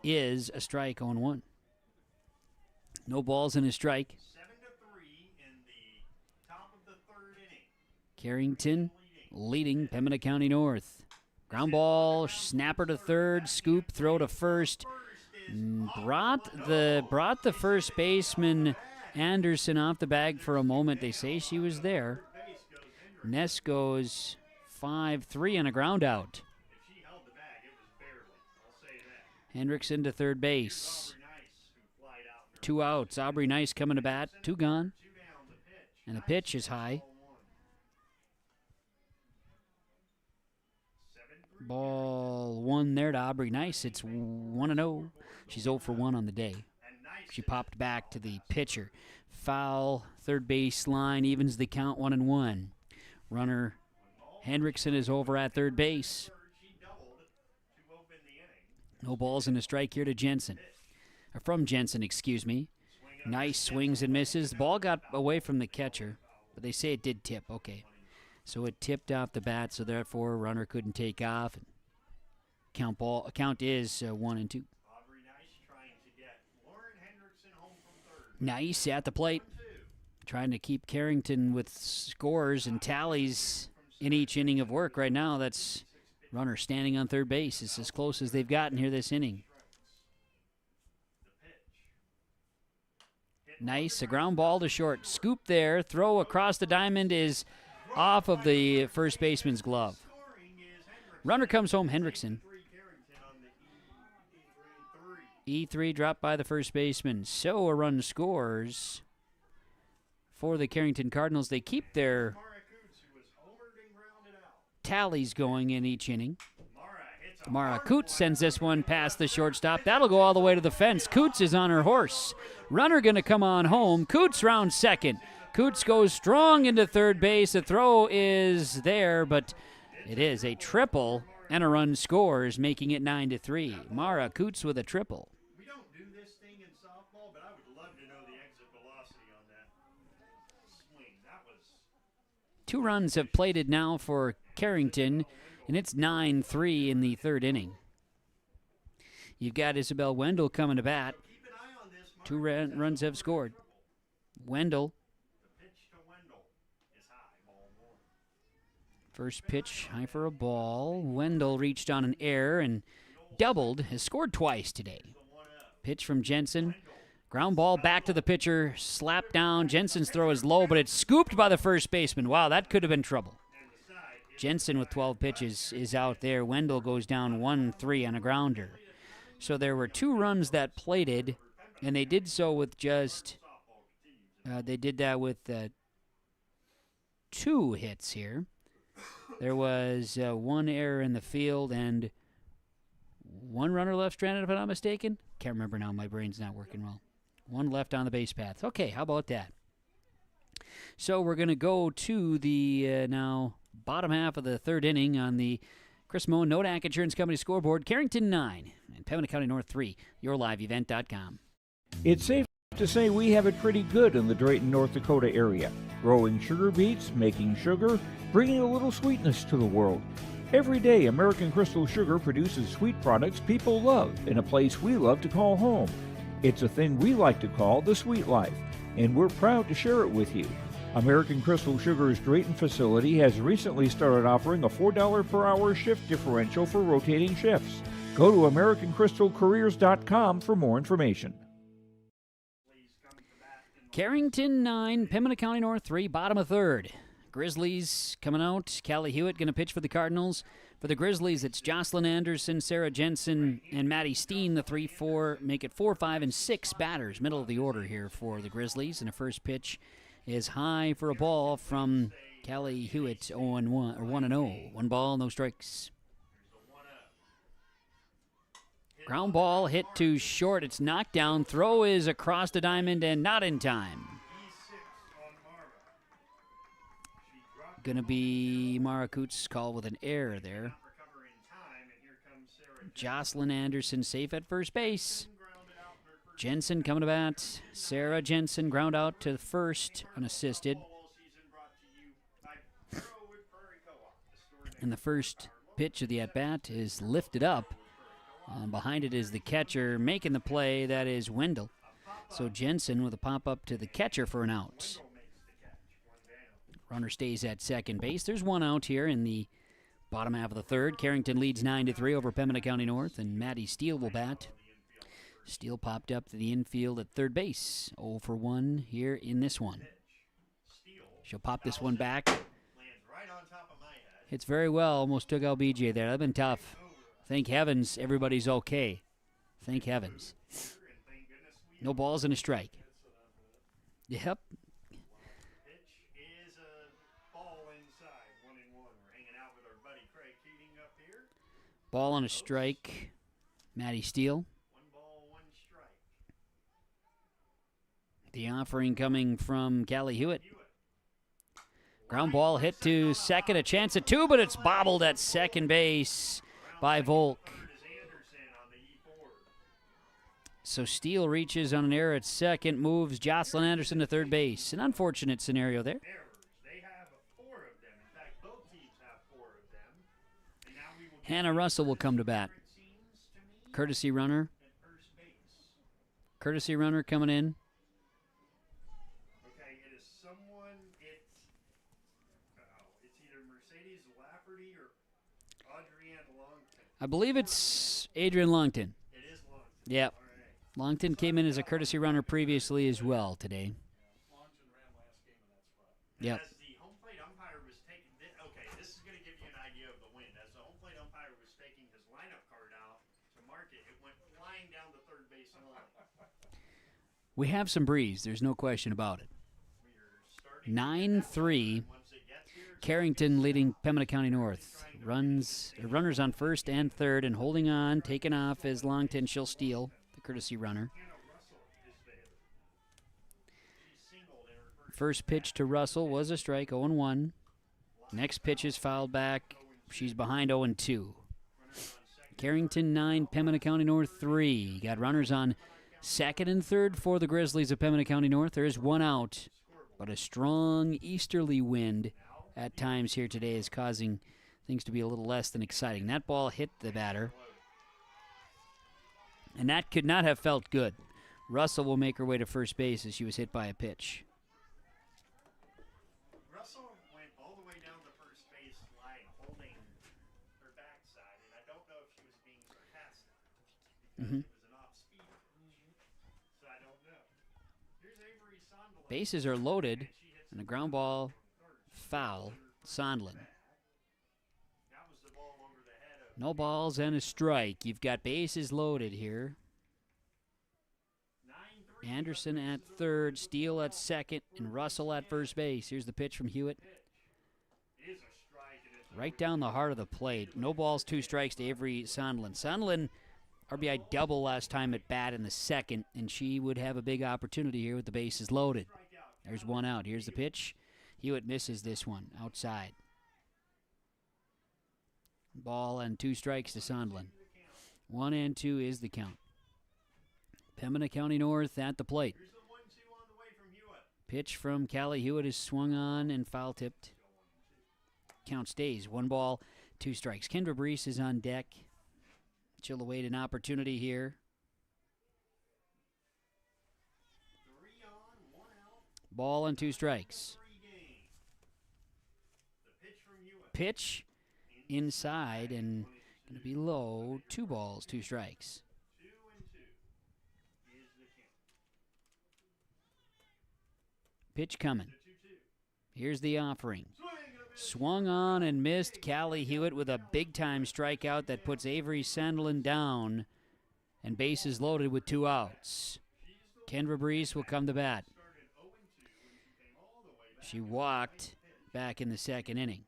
is a strike, 0-1. No balls in a strike. 7-3 in the top of the third inning. Carrington leading Pembina County North. Ground ball, snapper to third, scoop, throw to first. Brought the first baseman Anderson off the bag for a moment. They say she was there. Ness goes 5-3 on a ground out. Hendrickson to third base. 2 outs. Aubrey Nice coming to bat. 2 gone. And the pitch is high. Ball 1 there to Aubrey Nice. It's 1-0. She's 0 for 1 on the day. She popped back to the pitcher. Foul, third base line, evens the count 1-1. Runner Hendrickson is over at third base. No balls and a strike here to Jensen. Or from Jensen, excuse me. Nice swings and misses. The ball got away from the catcher, but they say it did tip. Okay. So it tipped off the bat, so therefore runner couldn't take off. Count is 1-2. Nice at the plate. Trying to keep Carrington with scores and tallies in each inning of work right now. That's runner standing on third base. It's as close as they've gotten here this inning. Nice, a ground ball to short. Scoop there, throw across the diamond is off of the first baseman's glove. Runner comes home, Hendrickson. E3 dropped by the first baseman. So a run scores for the Carrington Cardinals. They keep their tallies going in each inning. Mara Coots sends this one past the shortstop. That'll go all the way to the fence. Coots is on her horse. Runner going to come on home. Coots round second. Coots goes strong into third base. The throw is there, but it is a triple, and a run scores, making it 9-3. Mara Coots with a triple. We don't do this thing in softball, but I would love to know the exit velocity on that swing. That was 2 runs have plated now for Carrington, and it's 9-3 in the third inning. You've got Isabel Wendell coming to bat. 2 runs have scored. Wendell. First pitch, high for a ball. Wendell reached on an error and doubled, has scored twice today. Pitch from Jensen. Ground ball back to the pitcher, slapped down. Jensen's throw is low, but it's scooped by the first baseman. Wow, that could have been trouble. Jensen with 12 pitches is out there. Wendell goes down 1-3 on a grounder. So there were 2 runs that plated, and they did so with just, they did that with 2 hits here. There was 1 error in the field and 1 runner left stranded, if I'm not mistaken. Can't remember now. My brain's not working well. 1 left on the base path. Okay, how about that? So we're going to go to the now bottom half of the third inning on the Chris Moen Nodak Insurance Company scoreboard. Carrington 9 and Pembina County North 3. YourLiveEvent.com. It's safe to say we have it pretty good in the Drayton, North Dakota area. Growing sugar beets, making sugar, bringing a little sweetness to the world. Every day, American Crystal Sugar produces sweet products people love in a place we love to call home. It's a thing we like to call the sweet life, and we're proud to share it with you. American Crystal Sugar's Drayton facility has recently started offering a $4 per hour shift differential for rotating shifts. Go to AmericanCrystalCareers.com for more information. Carrington 9, Pembina County North 3, bottom of third. Grizzlies coming out. Callie Hewitt going to pitch for the Cardinals. For the Grizzlies, it's Jocelyn Anderson, Sarah Jensen, and Maddie Steen, the 3-4. Make it 4, 5, and 6 batters. Middle of the order here for the Grizzlies. And the first pitch is high for a ball from Callie Hewitt, 0-1, or 1-0. 1 ball, no strikes. Ground ball hit to short. It's knocked down. Throw is across the diamond and not in time. Going to be Mara Coots' call with an error there. Jocelyn Anderson safe at first base. Jensen coming to bat. Sarah Jensen ground out to first, unassisted. And the first pitch of the at-bat is lifted up. Behind it is the catcher making the play. That is Wendell. So Jensen with a pop-up to the catcher for an out. Runner stays at second base. There's 1 out here in the bottom half of the third. Carrington leads 9-3 over Pembina County North, and Maddie Steele will bat. Steele popped up to the infield at third base. 0 for 1 here in this one. She'll pop this one back. Hits very well. Almost took out BJ there. That'd been tough. Thank heavens everybody's okay. Thank heavens. No balls and a strike. Yep. Ball on a strike. Maddie Steele. The offering coming from Callie Hewitt. Ground ball hit to second, a chance at 2, but it's bobbled at second base by Volk. So Steele reaches on an error at second, moves Jocelyn Anderson to third base. An unfortunate scenario there. Hannah Russell will come to bat. Courtesy runner. Courtesy runner coming in. Okay, it is someone, it's either Mercedes Lafferty or Adrienne Longton. I believe it's Adrian Longton. It is Longton. Yep. Right. Longton came in as a courtesy runner previously as well today. Longton ran last game in that spot. Yep. As the home plate umpire was taking, okay, this is going to give you an idea of the wind. As the home plate umpire was taking his lineup card out to mark it, it went flying down the third base line. We have some breeze. There's no question about it. 9-3. Carrington leading Pembina County North. Runners on first and third, and holding on, taken off as Longton. She'll steal the courtesy runner. First pitch to Russell was a strike, 0-1. Next pitch is fouled back. She's behind 0-2. Carrington 9, Pembina County North 3. Got runners on second and third for the Grizzlies of Pembina County North. There is one out, but a strong easterly wind at times here today is causing things to be a little less than exciting. That ball hit the batter, and that could not have felt good. Russell will make her way to first base as she was hit by a pitch. Russell went all the way down the first base line holding her backside, and I don't know if she was being sarcastic because it was an off-speed. So I don't know. Here's Avery Sondland. Bases are loaded, and a ground ball foul, Sondland. No balls and a strike. You've got bases loaded here. Anderson at third, Steele at second, and Russell at first base. Here's the pitch from Hewitt. Right down the heart of the plate. No balls, 2 strikes to Avery Sondland. Sondland, RBI double last time at bat in the second, and she would have a big opportunity here with the bases loaded. There's one out. Here's the pitch. Hewitt misses this one outside. Ball and 2 strikes to Sondland. 1-2 is the count. Pembina County North at the plate. Pitch from Callie Hewitt is swung on and foul tipped. Count stays. 1 ball, 2 strikes. Kendra Brees is on deck. She'll await an opportunity here. Ball and 2 strikes. Pitch inside and going to be low. 2 balls, 2 strikes. Pitch coming. Here's the offering. Swung on and missed. Callie Hewitt with a big-time strikeout that puts Avery Sondland down, and bases loaded with 2 outs. Kendra Brees will come to bat. She walked back in the second inning.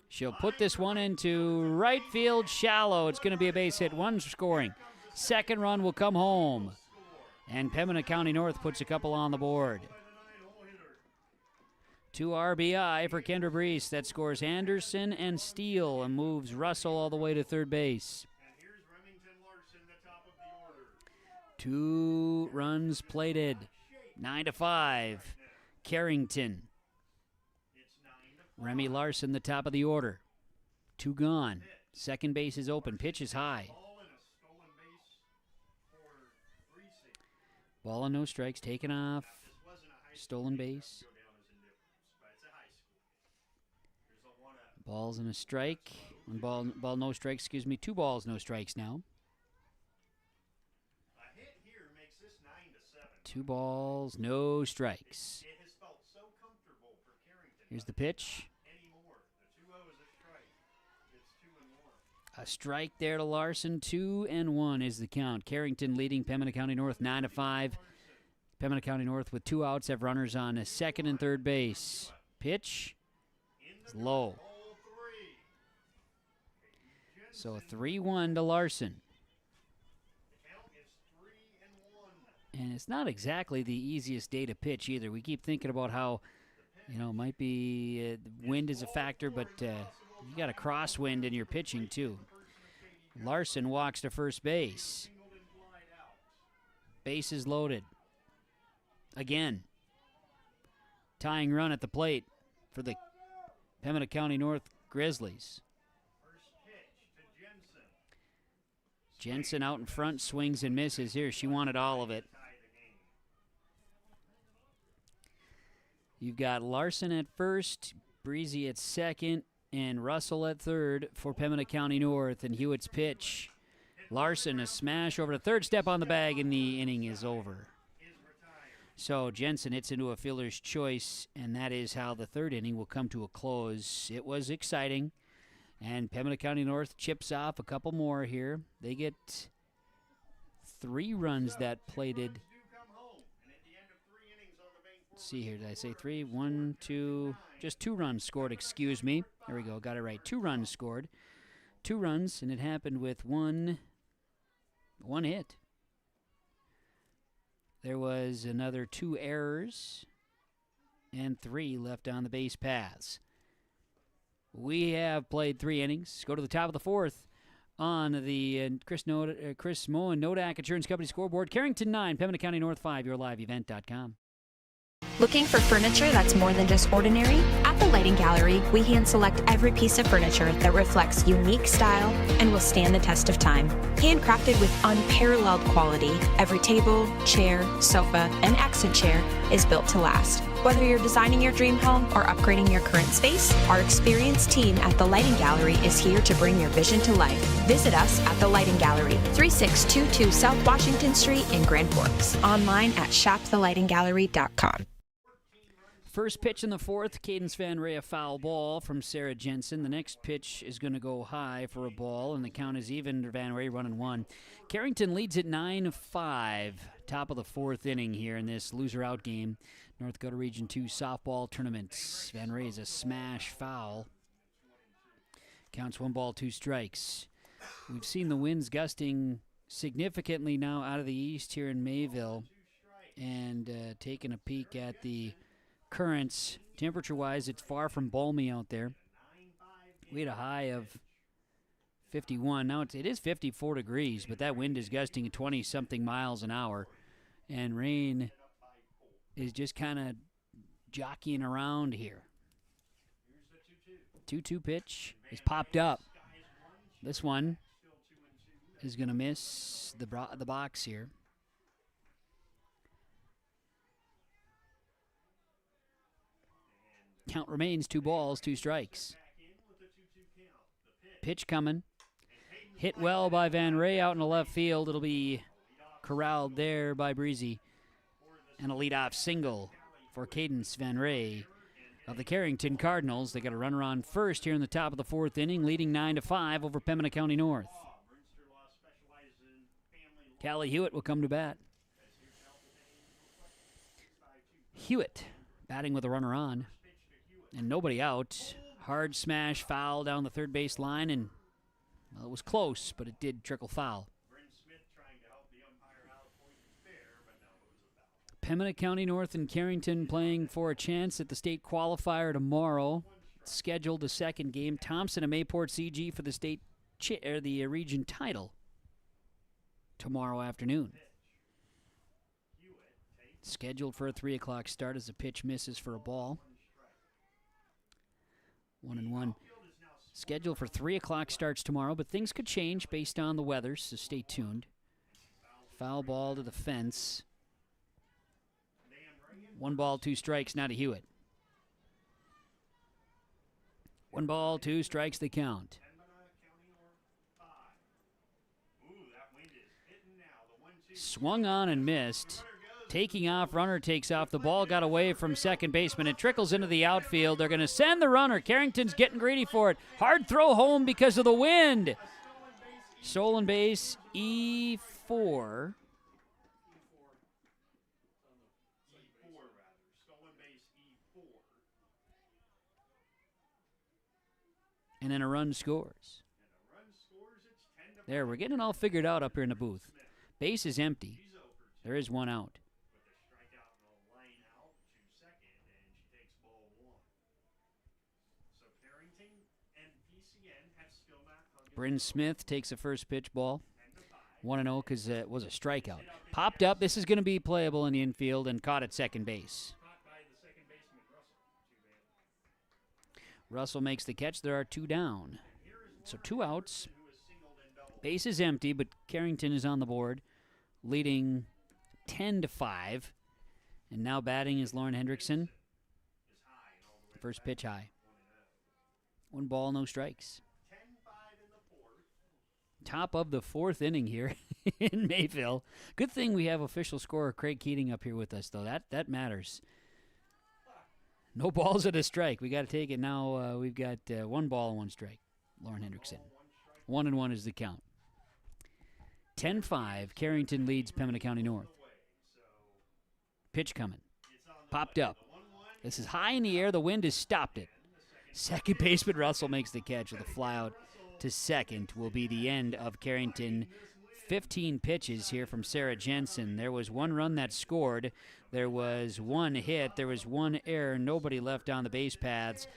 She'll put this one into right field shallow. It's going to be a base hit. 1 scoring. Second run will come home. And Pembina County North puts a couple on the board. 2 RBI for Kendra Brees. That scores Anderson and Steele and moves Russell all the way to third base. 2 runs plated. 9-5. Carrington. Remy Larson, the top of the order. 2 gone. Second base is open. Pitch is high. Ball and no strikes. Taken off. Stolen base. Balls and a strike. Ball no strikes, 2 balls, no strikes now. 2 balls, no strikes. It has felt so comfortable for Carrington. Here's the pitch. Anymore. The 2-0 is a strike. It's 2-1. A strike there to Larson. 2-1 is the count. Carrington leading Pembina County North 9-5. Pembina County North with 2 outs have runners on second and third base. Pitch is low. So 3-1 to Larson. And it's not exactly the easiest day to pitch either. We keep thinking about how, it might be wind is a factor, but you got a crosswind in your pitching too. Larson walks to first base. Base is loaded. Again. Tying run at the plate for the Pembina County North Grizzlies. Jensen out in front, swings and misses here. She wanted all of it. You've got Larson at first, Breezy at second, and Russell at third for Pembina County North. And Hewitt's pitch. Larson, a smash over the third, step on the bag, and the inning is over. So Jensen hits into a fielder's choice, and that is how the third inning will come to a close. It was exciting, and Pembina County North chips off a couple more here. They get 3 runs that plated. Let's see here, did I say 3? 1, 2, just 2 runs scored, excuse me. There we go, got it right. 2 runs scored. 2 runs, and it happened with one hit. There was another 2 errors and 3 left on the base paths. We have played 3 innings. Go to the top of the 4th on the Chris Moe and Nodak Insurance Company scoreboard. Carrington 9, Pembina County North 5, yourliveevent.com. Looking for furniture that's more than just ordinary? At the Lighting Gallery, we hand-select every piece of furniture that reflects unique style and will stand the test of time. Handcrafted with unparalleled quality, every table, chair, sofa, and accent chair is built to last. Whether you're designing your dream home or upgrading your current space, our experienced team at the Lighting Gallery is here to bring your vision to life. Visit us at the Lighting Gallery, 3622 South Washington Street in Grand Forks. Online at shopthelightinggallery.com. First pitch in the 4th, Cadence Van Ray, a foul ball from Sarah Jensen. The next pitch is going to go high for a ball, and the count is even. Van Ray running 1. Carrington leads at 9-5. Top of the 4th inning here in this loser-out game. North Dakota Region 2 softball tournaments. Van Ray is a smash foul. Counts 1 ball, 2 strikes. We've seen the winds gusting significantly now out of the east here in Mayville. And taking a peek at the currents, temperature-wise, it's far from balmy out there. We had a high of 51. Now it is 54 degrees, but that wind is gusting at 20-something miles an hour. And rain is just kind of jockeying around here. 2-2 pitch is popped up. This one is going to miss the box here. Count remains 2 balls, 2 strikes. Pitch coming. Hit well by Van Ray out in the left field. It'll be corralled there by Breezy. And a leadoff single for Cadence Van Ray of the Carrington Cardinals. They got a runner on first here in the top of the 4th inning, leading 9-5 over Pembina County North. Callie Hewitt will come to bat. Hewitt batting with a runner on. And nobody out. Hard smash foul down the third base line, and well, it was close, but it did trickle foul. Pembina County North and Carrington playing for a chance at the state qualifier tomorrow. Scheduled a second game. Thompson and Mayport CG for the state the region title tomorrow afternoon. Scheduled for a 3 o'clock start as the pitch misses for a ball. 1-1. Scheduled for 3 o'clock starts tomorrow, but things could change based on the weather, so stay tuned. Foul ball to the fence. 1 ball, 2 strikes, now to Hewitt. 1 ball, 2 strikes, the count. Swung on and missed. Taking off, runner takes off. The ball got away from second baseman. It trickles into the outfield. They're going to send the runner. Carrington's getting greedy for it. Hard throw home because of the wind. Stolen base, E4. And then a run scores. There, we're getting it all figured out up here in the booth. Base is empty. There is one out. Bryn Smith takes a first pitch ball. 1-0 because it was a strikeout. Popped up. This is going to be playable in the infield and caught at second base. Russell makes the catch. There are two down. So 2 outs. Base is empty, but Carrington is on the board, leading 10-5. And now batting is Lauren Hendrickson. First pitch high. 1 ball, no strikes. Top of the 4th inning here in Mayville. Good thing we have official scorer Craig Keating up here with us, though. That matters. No balls at a strike. We got to take it now. We've got 1 ball and 1 strike. Lauren Hendrickson. 1-1 is the count. 10-5. Carrington leads Pembina County North. Pitch coming. Popped up. This is high in the air. The wind has stopped it. Second baseman Russell makes the catch with a flyout to second. Will be the end of Carrington. 15 pitches here from Sarah Jensen. There was 1 run that scored. There was 1 hit. There was 1 error. Nobody left on the base paths.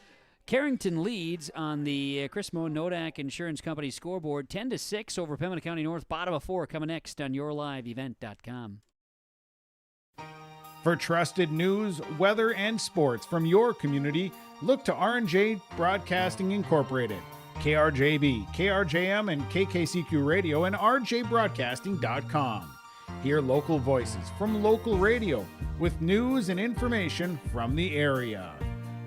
Carrington leads on the Chris Moe Nodak Insurance Company scoreboard 10-6 over Pembina County North. Bottom of 4 coming next on YourLiveEvent.com. For trusted news, weather, and sports from your community, look to R&J Broadcasting Incorporated. KRJB, KRJM, and KKCQ Radio and RJBroadcasting.com. Hear local voices from local radio with news and information from the area.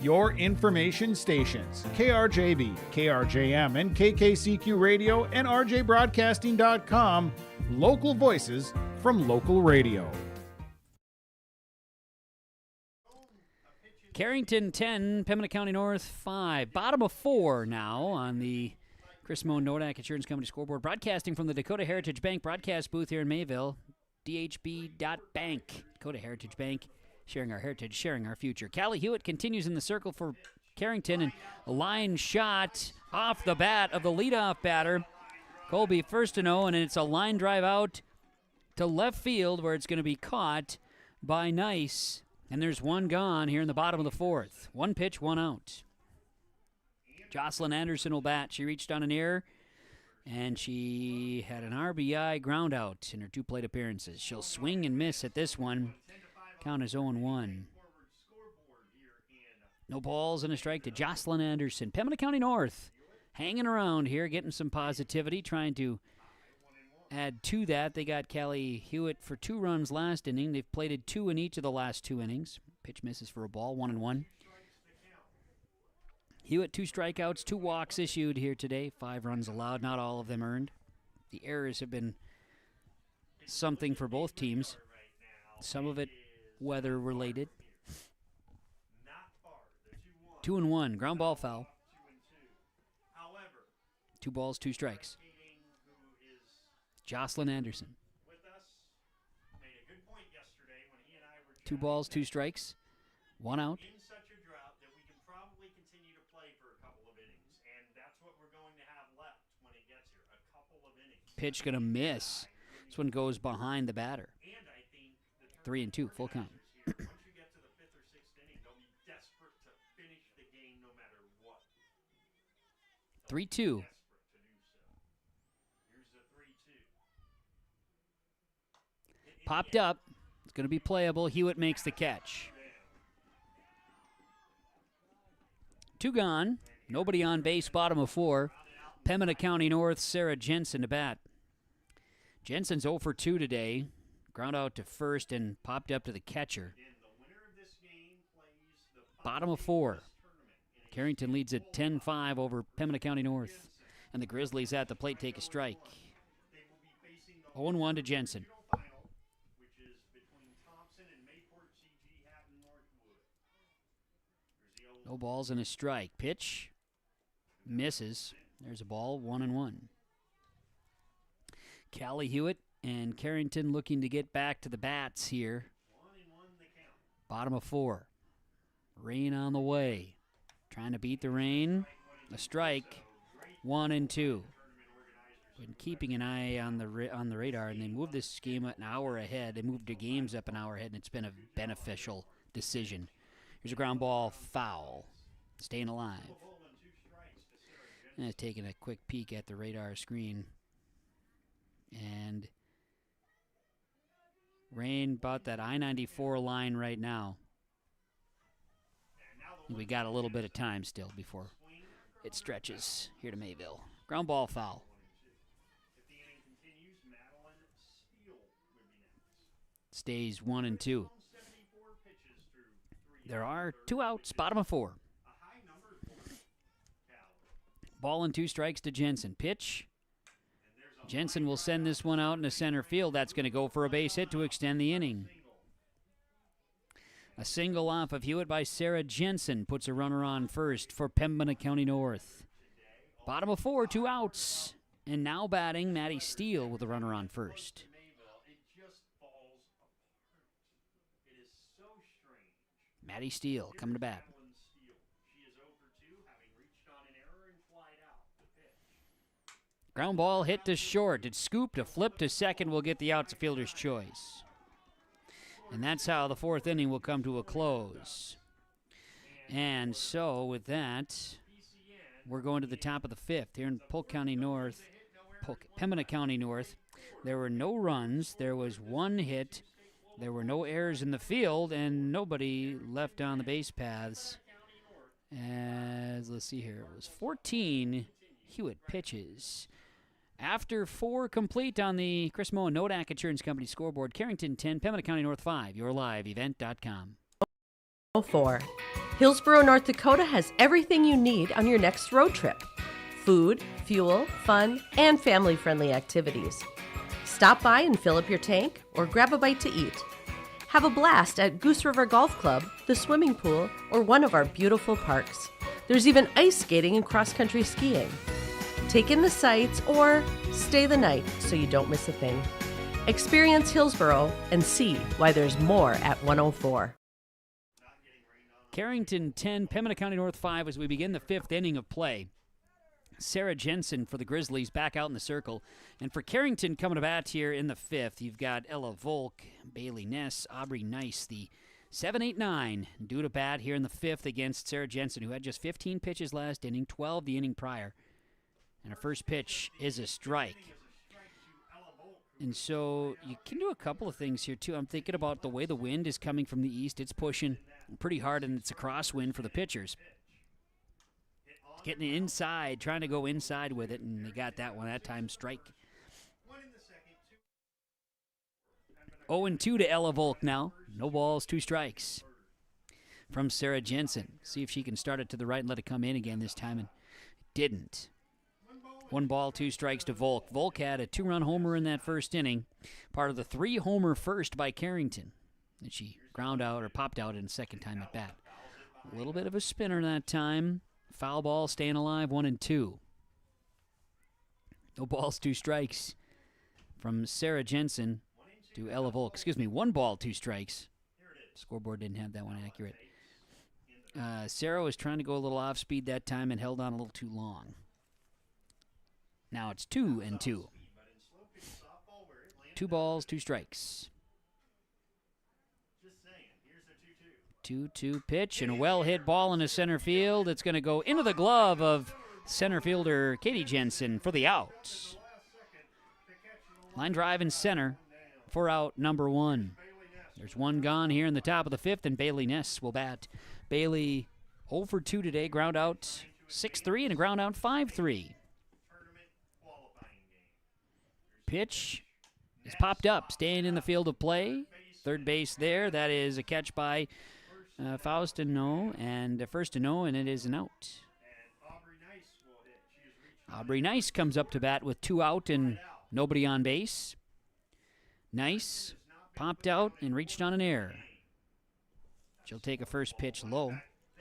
Your information stations, KRJB, KRJM, and KKCQ Radio and RJBroadcasting.com. Local voices from local radio. Carrington 10, Pembina County North 5. Bottom of 4 now on the Chris Moe Nodak Insurance Company scoreboard. Broadcasting from the Dakota Heritage Bank broadcast booth here in Mayville. DHB.bank. Dakota Heritage Bank. Sharing our heritage, sharing our future. Callie Hewitt continues in the circle for Carrington, and a line shot off the bat of the leadoff batter. Colby first to know, and it's a line drive out to left field where it's going to be caught by Nice. And there's 1 gone here in the bottom of the 4th. 1 pitch, 1 out. Jocelyn Anderson will bat. She reached on an error, and she had an RBI ground out in her 2 plate appearances. She'll swing and miss at this one. Count is 0-1. No balls and a strike to Jocelyn Anderson. Pembina County North hanging around here, getting some positivity, trying to add to that. They got Callie Hewitt for 2 runs last inning. They've plated 2 in each of the last 2 innings. Pitch misses for a ball, 1-1. Hewitt 2 strikeouts, 2 walks issued here today. 5 runs allowed, not all of them earned. The errors have been something for both teams. Some of it weather related. 2-1, ground ball foul. 2 balls, 2 strikes. Jocelyn Anderson. 2 balls, 2 strikes, 1 out. In such a drought that we can probably continue to play for a couple of innings, and that's what we're going to have left when it gets here, a couple of innings. Pitch going to miss. This one goes behind the batter. 3-2, full count. Once you get to the 5th or 6th inning, they'll be desperate to finish the game no matter what. 3-2. Popped up. It's going to be playable. Hewitt makes the catch. 2 gone. Nobody on base, bottom of 4. Pembina County North, Sarah Jensen to bat. Jensen's 0 for 2 today. Ground out to first and popped up to the catcher. Bottom of 4. Carrington leads at 10-5 over Pembina County North. And the Grizzlies at the plate take a strike. 0-1 to Jensen. No balls and a strike. Pitch. Misses. There's a ball, 1-1. Callie Hewitt and Carrington looking to get back to the bats here. Bottom of 4. Rain on the way. Trying to beat the rain. A strike. 1-2. Been keeping an eye on the radar, and they moved this game an hour ahead. They moved their games up an hour ahead, and it's been a beneficial decision. Here's a ground ball, foul. Staying alive. And taking a quick peek at the radar screen. And rain about that I-94 line right now. We got a little bit of time still before it stretches here to Mayville. Ground ball, foul. Stays 1-2. There are 2 outs, bottom of 4. Ball and 2 strikes to Jensen. Pitch. Jensen will send this one out into center field. That's going to go for a base hit to extend the inning. A single off of Hewitt by Sarah Jensen puts a runner on first for Pembina County North. Bottom of 4, 2 outs. And now batting, Maddie Steele with a runner on first. Maddie Steele coming to bat. Ground ball hit to short. It's scooped. A flip to second will get the out. It's a fielder's choice. And that's how the 4th inning will come to a close. And so with that, we're going to the top of the 5th here in Pembina County North. There were no runs. There was 1 hit. There were no errors in the field, and nobody left on the base paths. As let's see here, it was 14 Hewitt pitches. After 4 complete on the Chris Moe and Nodak Insurance Company scoreboard, Carrington 10, Pembina County North 5, yourliveevent.com. 4. Hillsborough, North Dakota has everything you need on your next road trip. Food, fuel, fun, and family-friendly activities. Stop by and fill up your tank or grab a bite to eat. Have a blast at Goose River Golf Club, the swimming pool, or one of our beautiful parks. There's even ice skating and cross-country skiing. Take in the sights or stay the night so you don't miss a thing. Experience Hillsborough and see why there's more at 104. Carrington 10, Pembina County North 5 as we begin the 5th inning of play. Sarah Jensen for the Grizzlies back out in the circle. And for Carrington coming to bat here in the 5th, you've got Ella Volk, Bailey Ness, Aubrey Nice, the 7-8-9 due to bat here in the 5th against Sarah Jensen, who had just 15 pitches last inning, 12 the inning prior. And her first pitch is a strike. And so you can do a couple of things here, too. I'm thinking about the way the wind is coming from the east. It's pushing pretty hard, and it's a crosswind for the pitchers. Getting inside, trying to go inside with it, and they got that one that time, strike. 0-2 to Ella Volk now. No balls, 2 strikes from Sarah Jensen. See if she can start it to the right and let it come in again this time, and it didn't. 1 ball, 2 strikes to Volk. Volk had a 2-run homer in that first inning, part of the 3-homer first by Carrington. And she ground out or popped out in the second time at bat. A little bit of a spinner that time. Foul ball, staying alive, 1-2. No balls, 2 strikes from Sarah Jensen to Ella Volk. 1 ball, 2 strikes. Scoreboard didn't have that one accurate. Sarah was trying to go a little off speed that time and held on a little too long. Now it's 2-2. 2 balls, 2 strikes. 2-2 pitch and a well-hit ball into center field. It's going to go into the glove of center fielder Katie Jensen for the out. Line drive in center for out number 1. There's 1 gone here in the top of the 5th, and Bailey Ness will bat. Bailey 0 for 2 today, ground out 6-3 and a ground out 5-3. Pitch is popped up, staying in the field of play. Third base there. That is a catch by Faustino, and first to no, and it is an out. Aubrey Nice comes up to bat with 2 out and nobody on base. Nice popped out and reached on an error. She'll take a first pitch low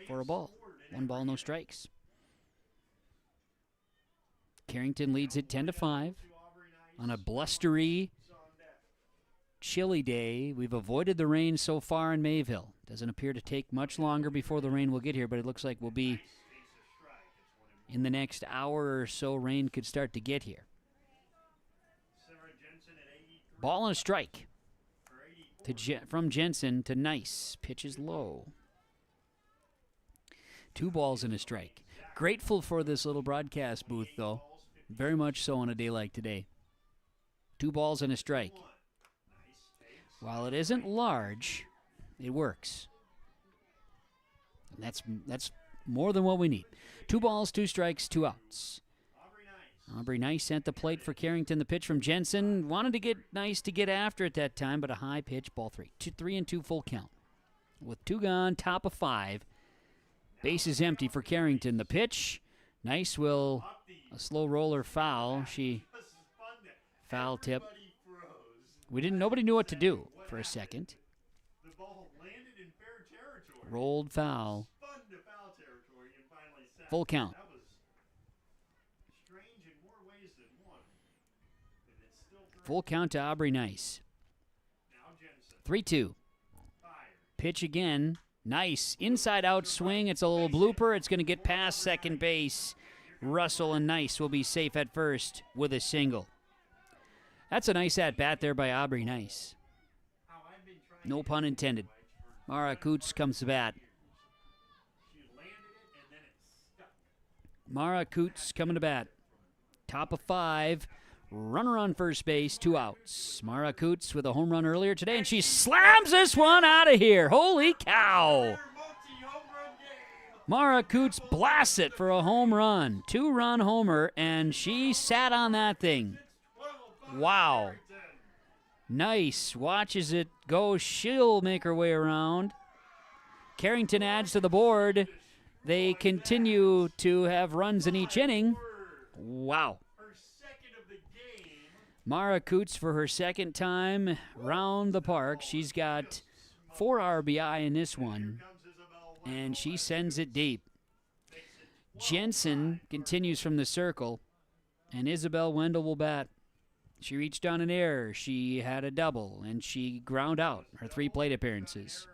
for a ball. 1 ball, no strikes. Carrington leads it 10-5 on a blustery, chilly day. We've avoided the rain so far in Mayville. Doesn't appear to take much longer before the rain will get here, but it looks like we'll be in the next hour or so. Rain could start to get here. Ball and a strike from Jensen to Nice. Pitch is low. 2 balls and a strike. Grateful for this little broadcast booth, though. Very much so on a day like today. 2 balls and a strike. While it isn't large, it works. And that's more than what we need. 2 balls, 2 strikes, 2 outs. Aubrey Nice sent the plate for Carrington. The pitch from Jensen. Wanted to get Nice to get after it that time, but a high pitch, ball 3. 3-2 full count. With 2 gone, top of 5. Base is empty for Carrington. The pitch. Nice will, a slow roller foul. She foul tip. Nobody knew what to do for a second. Rolled foul. Full count. Full count to Aubrey Nice. 3-2. Pitch again. Nice. Inside-out swing. It's a little blooper. It's going to get past second base. Russell and Nice will be safe at first with a single. That's a nice at-bat there by Aubrey Nice. No pun intended. Mara Coots comes to bat. Mara Coots coming to bat. Top of 5. Runner on first base, 2 outs. Mara Coots with a home run earlier today, and she slams this one out of here. Holy cow. Mara Coots blasts it for a home run. 2-run homer, and she sat on that thing. Wow. Nice. Watches it go. She'll make her way around. Carrington adds to the board. They continue to have runs in each inning. Wow. Mara Coots for her second time round the park. She's got 4 RBI in this one, and she sends it deep. Jensen continues from the circle, and Isabel Wendell will bat. She reached on an error. She had a double, and she ground out her 3 plate appearances.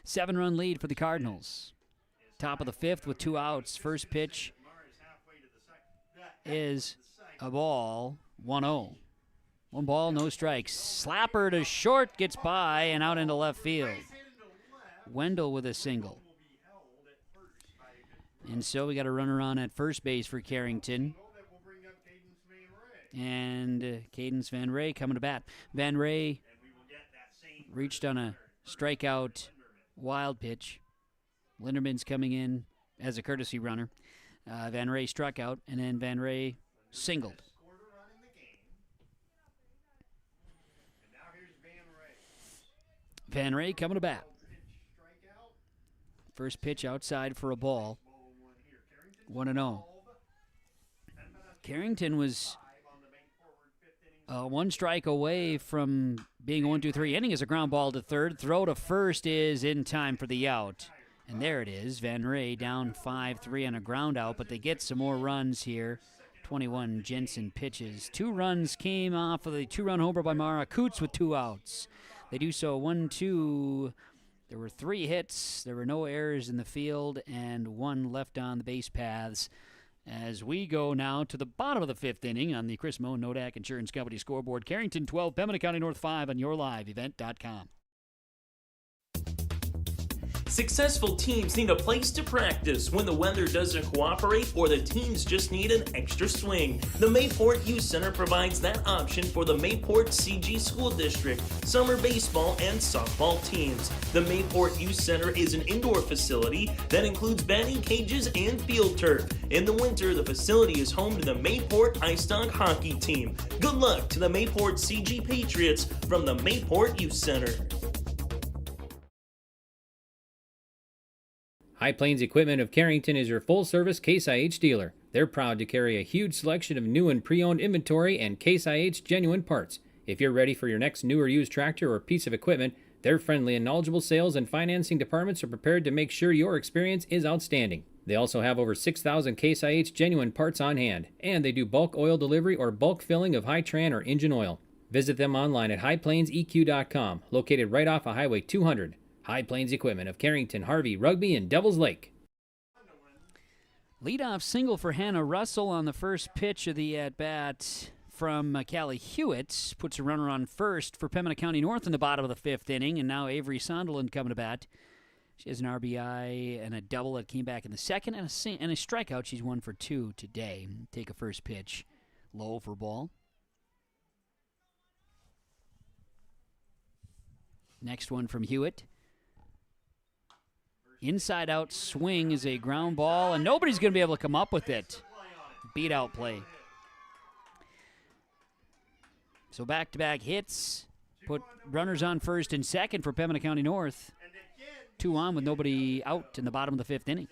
7-run lead for the Cardinals. Top of the 5th with 2 outs. First pitch is a ball. 1-0. 1 ball, no strikes. Slapper to short, gets by and out into left field. Wendell with a single. And so we got a runner on at first base for Carrington. And Cadence Van Ray coming to bat. Van Ray reached on a strikeout wild pitch. Linderman's coming in as a courtesy runner. Van Ray struck out, and then Van Ray singled. Van Ray coming to bat. First pitch outside for a ball. 1-0. Carrington was 1 strike away from being a 1-2-3 inning as a ground ball to third. Throw to first is in time for the out. And there it is. Van Ray down 5-3 on a ground out, but they get some more runs here. 21 Jensen pitches. 2 runs came off of the 2-run homer by Mara Coots with 2 outs. They do so 1-2. There were 3 hits. There were no errors in the field and 1 left on the base paths. As we go now to the bottom of the 5th inning on the Chris Moe Nodak Insurance Company scoreboard. Carrington 12, Pembina County North 5 on YourLiveEvent.com. Successful teams need a place to practice when the weather doesn't cooperate or the teams just need an extra swing. The Mayport Youth Center provides that option for the Mayport CG School District, summer baseball and softball teams. The Mayport Youth Center is an indoor facility that includes batting cages and field turf. In the winter, the facility is home to the Mayport Ice Dog hockey team. Good luck to the Mayport CG Patriots from the Mayport Youth Center. High Plains Equipment of Carrington is your full-service Case IH dealer. They're proud to carry a huge selection of new and pre-owned inventory and Case IH genuine parts. If you're ready for your next new or used tractor or piece of equipment, Their friendly and knowledgeable sales and financing departments are prepared to make sure your experience is outstanding. They also have over 6,000 Case IH genuine parts on hand, and they do bulk oil delivery or bulk filling of Hi-Tran or engine oil. Visit them online at highplainseq.com, located right off of Highway 200. High Plains Equipment of Carrington, Harvey, Rugby, and Devils Lake. Leadoff single for Hannah Russell on the first pitch of the at-bat from Callie Hewitt. Puts a runner on first for Pembina County North in the bottom of the fifth inning, and now Avery Sonderland coming to bat. She has an RBI and a double that came back in the second, and a strikeout. She's 1 for 2 today. Take a first pitch. Low for ball. Next one from Hewitt. Inside out swing is a ground ball, and nobody's going to be able to come up with it. Beat out play. So back-to-back hits. Put runners on first and second for Pembina County North. 2 on with nobody out in the bottom of the fifth inning.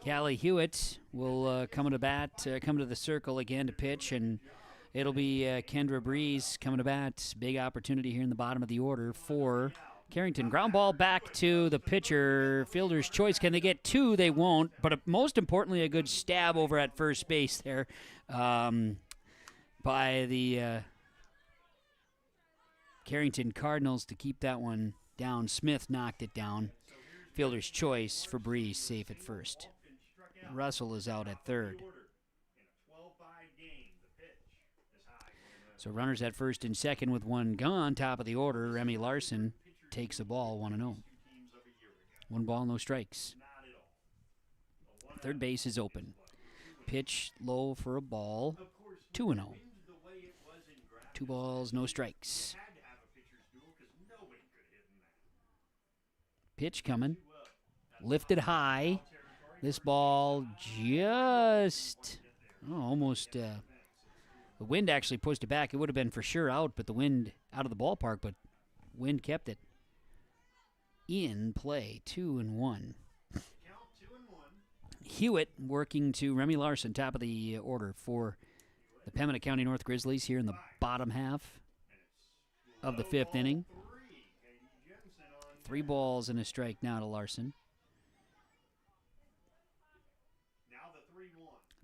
Callie Hewitt will come to bat, come to the circle again to pitch, and it'll be Kendra Breeze coming to bat. Big opportunity here in the bottom of the order for Carrington. Ground ball back to the pitcher. Fielder's choice. Can they get 2? They won't. But most importantly, a good stab over at first base there by the Carrington Cardinals to keep that one down. Smith knocked it down. Fielder's choice for Breeze, safe at first. Russell is out at third. So runners at first and second with 1 gone. Top of the order, Remy Larson takes the ball 1-0. 1 ball, no strikes. Third base is open. Pitch low for a ball. 2-0. 2 balls, no strikes. Pitch coming. Lifted high. This ball just almost... the wind actually pushed it back. It would have been for sure out, but the wind out of the ballpark, but wind kept it in play. 2-1. Hewitt working to Remy Larson, top of the order for the Pembina County North Grizzlies here in the bottom half of the fifth inning. 3 balls and a strike now to Larson.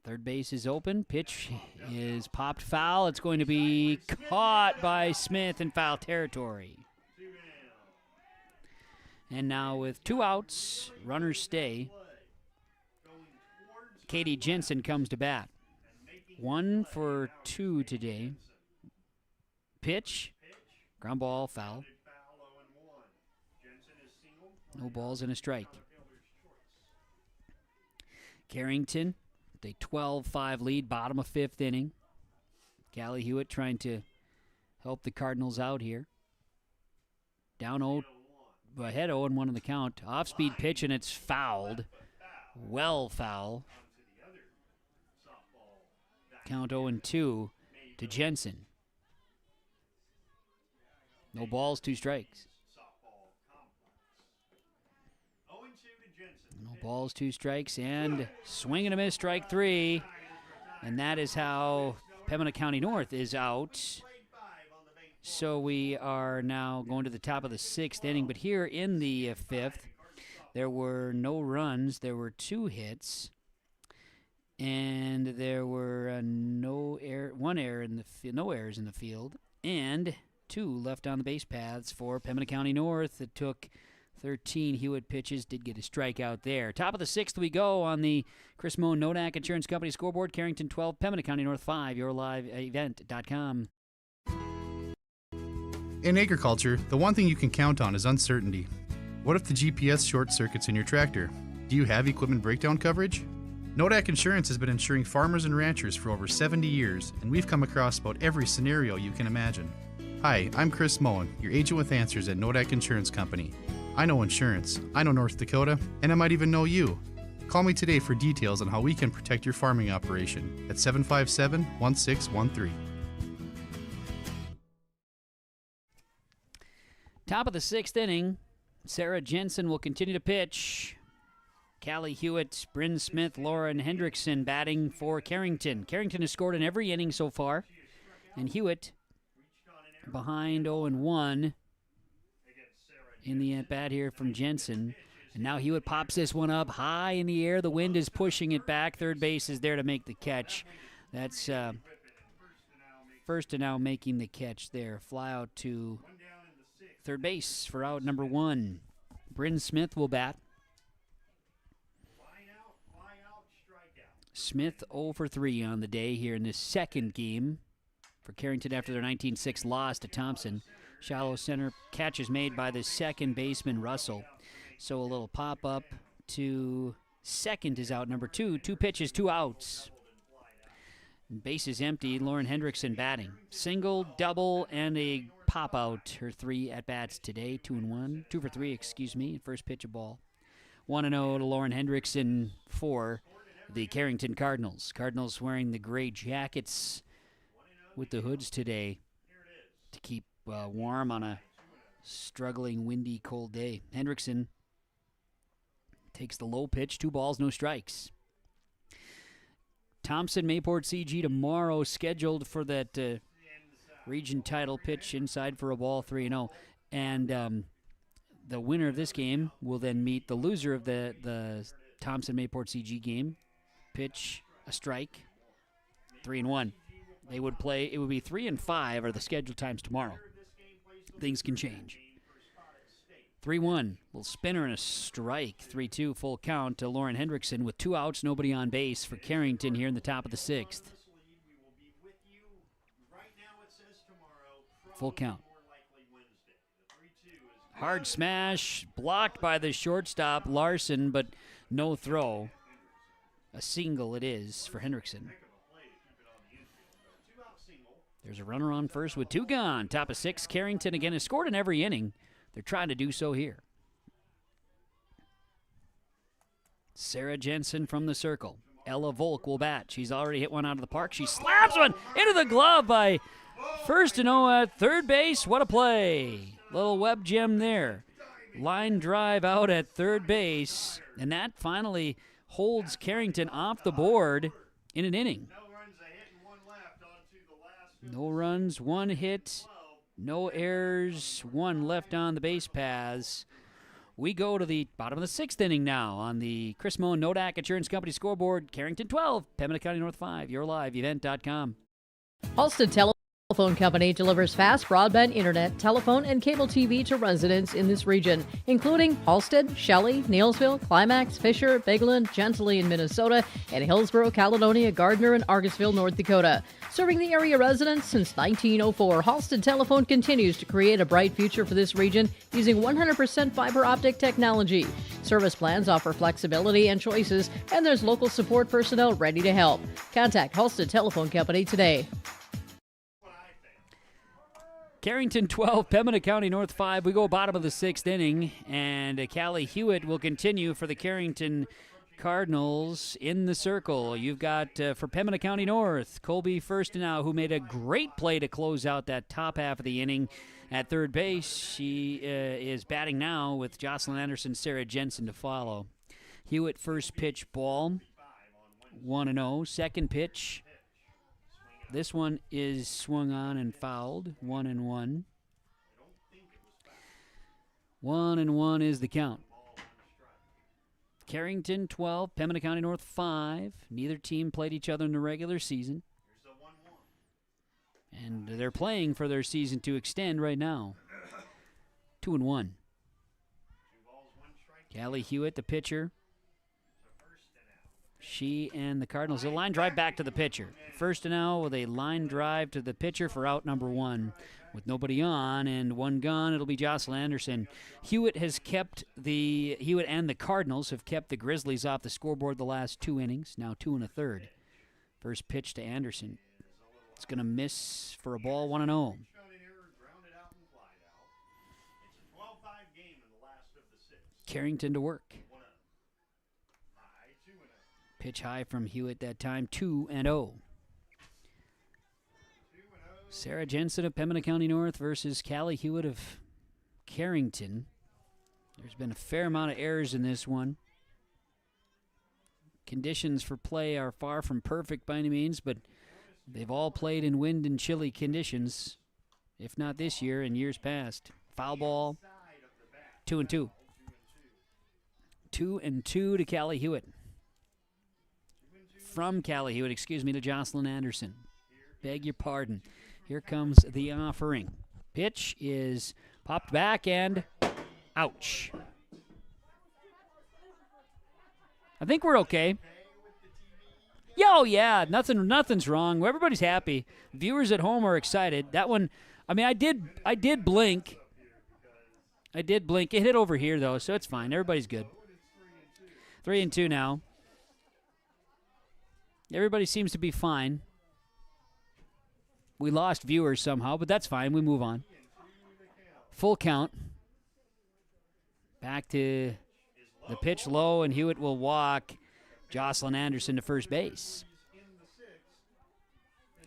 Third base is open. Pitch is popped foul. It's going to be caught by Smith in foul territory. And now with 2 outs, runners stay. Katie Jensen comes to bat. 1 for 2 today. Pitch. Ground ball, foul. No balls and a strike. Carrington, the 12-5 lead, bottom of fifth inning. Callie Hewitt trying to help the Cardinals out here. Down 0, ahead 0-1 in the count. Off-speed pitch, and it's fouled. Well foul. Count 0-2 to Jensen. No balls, 2 strikes. No balls, 2 strikes, and swing and a miss, strike 3. And that is how Pembina County North is out. So we are now going to the top of the 6th inning. But here in the 5th, there were no runs. There were 2 hits. And there were no errors in the field. And 2 left on the base paths for Pembina County North. It took 13 Hewitt pitches, did get a strikeout there. Top of the 6th we go on the Chris Moen Nodak Insurance Company scoreboard. Carrington 12, Pembina County North 5, yourliveevent.com. In agriculture, the one thing you can count on is uncertainty. What if the GPS short circuits in your tractor? Do you have equipment breakdown coverage? Nodak Insurance has been insuring farmers and ranchers for over 70 years, and we've come across about every scenario you can imagine. Hi, I'm Chris Moen, your agent with answers at Nodak Insurance Company. I know insurance, I know North Dakota, and I might even know you. Call me today for details on how we can protect your farming operation at 757-1613. Top of the 6th inning, Sarah Jensen will continue to pitch. Callie Hewitt, Bryn Smith, Lauren Hendrickson batting for Carrington. Carrington has scored in every inning so far, and Hewitt behind 0-1 in the at-bat here from Jensen. And now Hewitt pops this one up high in the air. The wind is pushing it back. Third base is there to make the catch. That's first and now making the catch there. Fly out to third base for out number 1. Bryn Smith will bat. Smith 0 for 3 on the day here in this second game for Carrington after their 19-6 loss to Thompson. Shallow center catch is made by the second baseman, Russell. So a little pop-up to second is out number 2. 2 pitches, 2 outs. Base is empty. Lauren Hendrickson batting. Single, double, and a pop-out. Her 3 at-bats today. 2 for 3, excuse me. First pitch of ball. 1-0 to Lauren Hendrickson for the Carrington Cardinals. Cardinals wearing the gray jackets with the hoods today to keep warm on a struggling, windy, cold day. Hendrickson takes the low pitch. 2 balls, no strikes. Thompson, Mayport CG tomorrow, scheduled for that region title pitch inside for a ball, 3-0. And the winner of this game will then meet the loser of the Thompson Mayport CG game. Pitch a strike, 3-1. They would play. It would be 3 and 5 are the scheduled times tomorrow. Things can change. 3-1, little spinner and a strike. 3-2, full count to Lauren Hendrickson with 2 outs, nobody on base for Carrington here in the top of the 6th. Full count. Hard smash, blocked by the shortstop Larson, but no throw. A single it is for Hendrickson. There's a runner on first with 2 gone. Top of 6, Carrington again has scored in every inning. They're trying to do so here. Sarah Jensen from the circle. Ella Volk will bat. She's already hit one out of the park. She slams one into the glove by 1-0 at third base. What a play. Little web gem there. Line drive out at third base. And that finally holds Carrington off the board in an inning. No runs, 1 hit, no errors, 1 left on the base paths. We go to the bottom of the 6th inning now on the Chris Moen Nodak Insurance Company scoreboard. Carrington 12, Pembina County North 5, yourliveevent.com. Halsted Telephone Company delivers fast broadband internet, telephone, and cable TV to residents in this region, including Halsted, Shelley, Neilsville, Climax, Fisher, Bigland, Gentilly in Minnesota, and Hillsborough, Caledonia, Gardner, and Argusville, North Dakota. Serving the area residents since 1904, Halsted Telephone continues to create a bright future for this region using 100% fiber optic technology. Service plans offer flexibility and choices, and there's local support personnel ready to help. Contact Halsted Telephone Company today. Carrington 12, Pembina County North 5. We go bottom of the 6th inning, and Callie Hewitt will continue for the Carrington Cardinals in the circle. You've got, for Pembina County North, Colby Firstenau, who made a great play to close out that top half of the inning at third base. She is batting now with Jocelyn Anderson, Sarah Jensen to follow. Hewitt, first pitch ball, 1-0. Second pitch. This one is swung on and fouled, 1-1. 1-1 is the count. Carrington 12, Pembina County North 5. Neither team played each other in the regular season. And they're playing for their season to extend right now. 2-1. Callie Hewitt, the pitcher. She and the Cardinals, a line drive back to the pitcher. Firstenau with a line drive to the pitcher for out number 1. With nobody on and 1 gone, it'll be Jocelyn Anderson. Hewitt and the Cardinals have kept the Grizzlies off the scoreboard the last 2 innings, now 2 1/3. First pitch to Anderson. It's going to miss for a ball, 1-0. Carrington to work. Pitch high from Hewitt that time, 2-0. Sarah Jensen of Pembina County North versus Callie Hewitt of Carrington. There's been a fair amount of errors in this one. Conditions for play are far from perfect by any means, but they've all played in wind and chilly conditions if not this year, in years past. Foul ball, 2-2. 2-2 to Callie Hewitt. From Callie Hewitt, to Jocelyn Anderson. Beg your pardon. Here comes the offering. Pitch is popped back and ouch. I think we're okay. Oh yeah, nothing's wrong. Everybody's happy. Viewers at home are excited. That one, I mean, I did blink. It hit over here though, so it's fine. Everybody's good. 3-2 now. Everybody seems to be fine. We lost viewers somehow, but that's fine. We move on. Full count. Back to the pitch low, and Hewitt will walk Jocelyn Anderson to first base.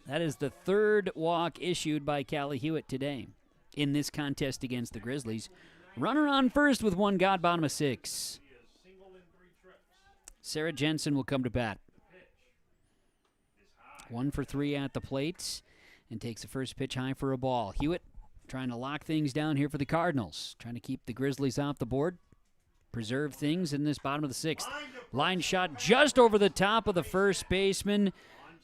That is the third walk issued by Callie Hewitt today in this contest against the Grizzlies. Runner on first with one gone, bottom of 6. Sarah Jensen will come to bat. 1 for 3 at the plate and takes the first pitch high for a ball. Hewitt trying to lock things down here for the Cardinals, trying to keep the Grizzlies off the board, preserve things in this bottom of the 6th. Line shot just over the top of the first baseman,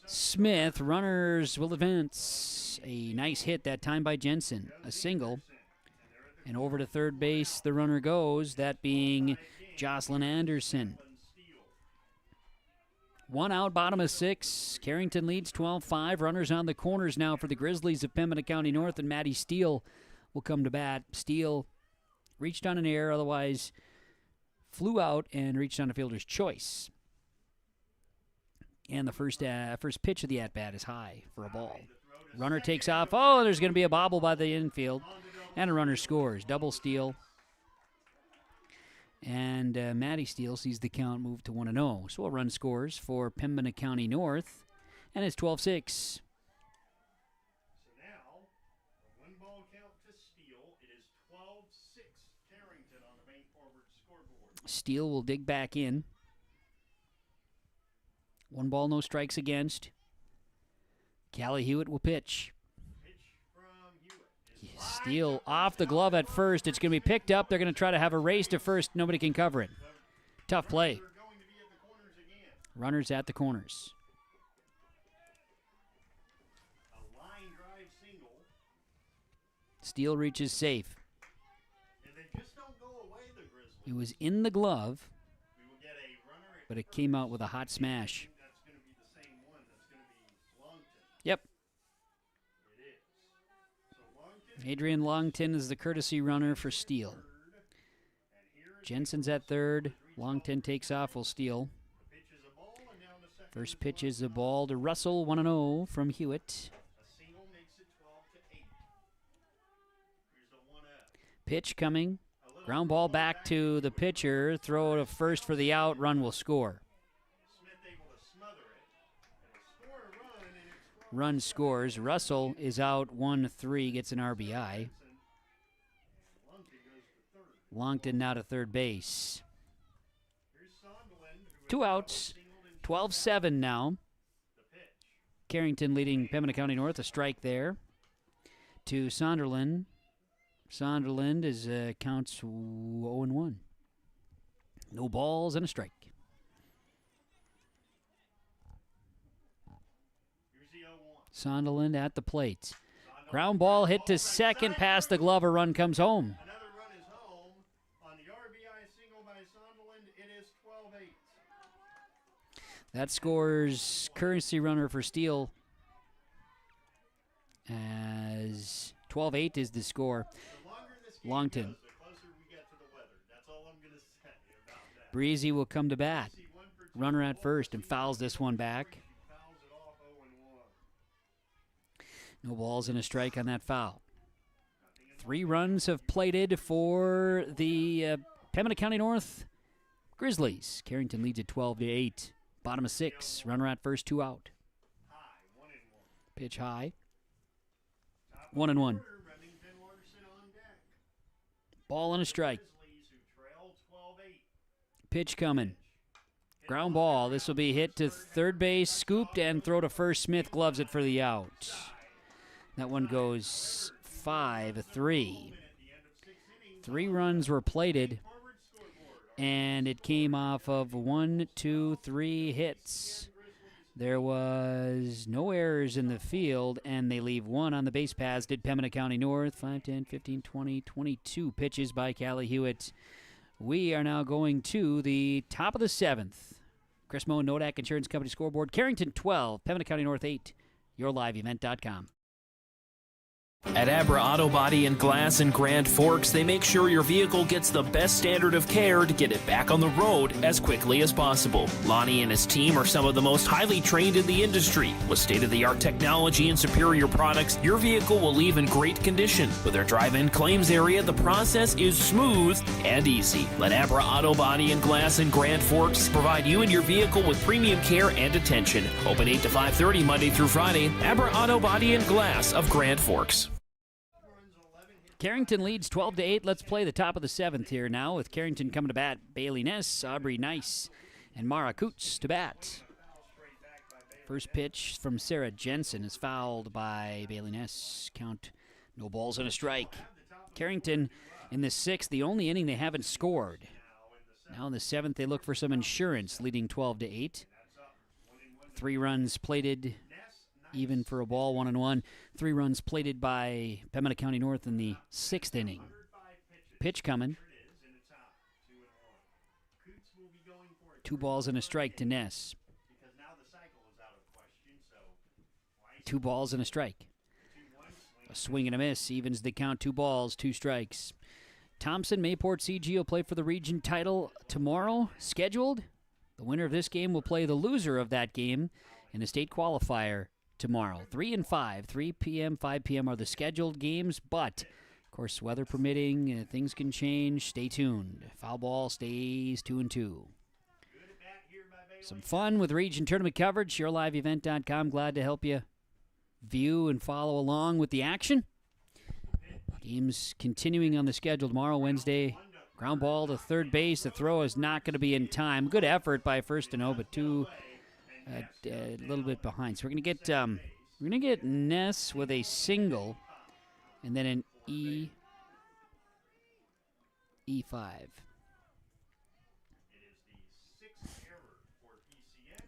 Smith. Runners will advance. A nice hit that time by Jensen, a single. And over to third base the runner goes, that being Jocelyn Anderson. 1 out, bottom of 6. Carrington leads 12-5. Runners on the corners now for the Grizzlies of Pembina County North, and Maddie Steele will come to bat. Steele reached on an error, otherwise flew out and reached on a fielder's choice. And the first pitch of the at-bat is high for a ball. Runner takes off. Oh, there's going to be a bobble by the infield, and a runner scores. Double steal. And Maddie Steele sees the count move to 1-0. So a run scores for Pembina County North, and it's 12-6. So now, a 1-ball count to Steele. It is 12-6 Carrington on the main forward scoreboard. Steele will dig back in. 1 ball, no strikes against. Callie Hewitt will pitch. Steele off the glove at first. It's going to be picked up. They're going to try to have a race to first. Nobody can cover it. Tough play. Runners at the corners. Steele reaches safe. It was in the glove, but it came out with a hot smash. Yep. Adrian Longton is the courtesy runner for Steele. Jensen's at third. Longton takes off, will steal. First pitch is a ball to Russell, 1-0 from Hewitt. Pitch coming. Ground ball back to the pitcher. Throw to first for the out. Run will score. Run scores. Russell is out 1-3, gets an RBI. Longton now to third base. 2 outs, 12-7 now. Carrington leading Pembina County North, a strike there to Sunderland. Sunderland is counts 0-1. No balls and a strike. Sunderland at the plate. Ground ball hit to second, past the glove, a run comes home. Another run is home on the RBI single by Sunderland. It is 12-8. That scores currency runner for Steele, as 12-8 is the score. Longton. Breezy will come to bat. Runner at first and fouls this one back. No balls and a strike on that foul. 3 runs have plated for the Pembina County North Grizzlies. Carrington leads at 12-8. Bottom of 6. Runner at first, 2 out. Pitch high. 1-1. Ball and a strike. Pitch coming. Ground ball. This will be hit to third base, scooped, and throw to first. Smith gloves it for the out. That one goes 5-3. 3 runs were plated, and it came off of 1, 2, 3 hits. There was no errors in the field, and they leave 1 on the base paths. Did Pembina County North. 5, 10, 15, 20, 22 pitches by Callie Hewitt. We are now going to the top of the 7th. Chris Moe, Nodak Insurance Company scoreboard. Carrington 12, Pembina County North 8. YourLiveEvent.com. At Abra Auto Body and Glass in Grand Forks, they make sure your vehicle gets the best standard of care to get it back on the road as quickly as possible. Lonnie and his team are some of the most highly trained in the industry. With state-of-the-art technology and superior products, your vehicle will leave in great condition. With their drive-in claims area, the process is smooth and easy. Let Abra Auto Body and Glass in Grand Forks provide you and your vehicle with premium care and attention. Open 8 to 5:30 Monday through Friday. Abra Auto Body and Glass of Grand Forks. Carrington leads 12-8. Let's play the top of the 7th here now with Carrington coming to bat. Bailey Ness, Aubrey Nice, and Mara Coots to bat. First pitch from Sarah Jensen is fouled by Bailey Ness. Count, no balls and a strike. Carrington in the 6th, the only inning they haven't scored. Now in the 7th, they look for some insurance, leading 12-8. 3 runs plated, even for a ball, 1-1. 3 runs plated by Pembina County North in the 6th inning. Pitch coming. 2 balls and a strike to Ness. 2 balls and a strike. A swing and a miss evens the count. 2 balls, 2 strikes. Thompson Mayport CG will play for the region title tomorrow, scheduled. The winner of this game will play the loser of that game in a state qualifier tomorrow. 3 and 5, 3 p.m., 5 p.m. are the scheduled games, but, of course, weather permitting, things can change. Stay tuned. Foul ball stays 2-2. Some fun with region tournament coverage. YourLiveEvent.com. Glad to help you view and follow along with the action. Games continuing on the schedule tomorrow, Wednesday. Ground ball to third base. The throw is not going to be in time. Good effort by first to know, but a little bit behind. So we're gonna get Ness with a single, and then an E5.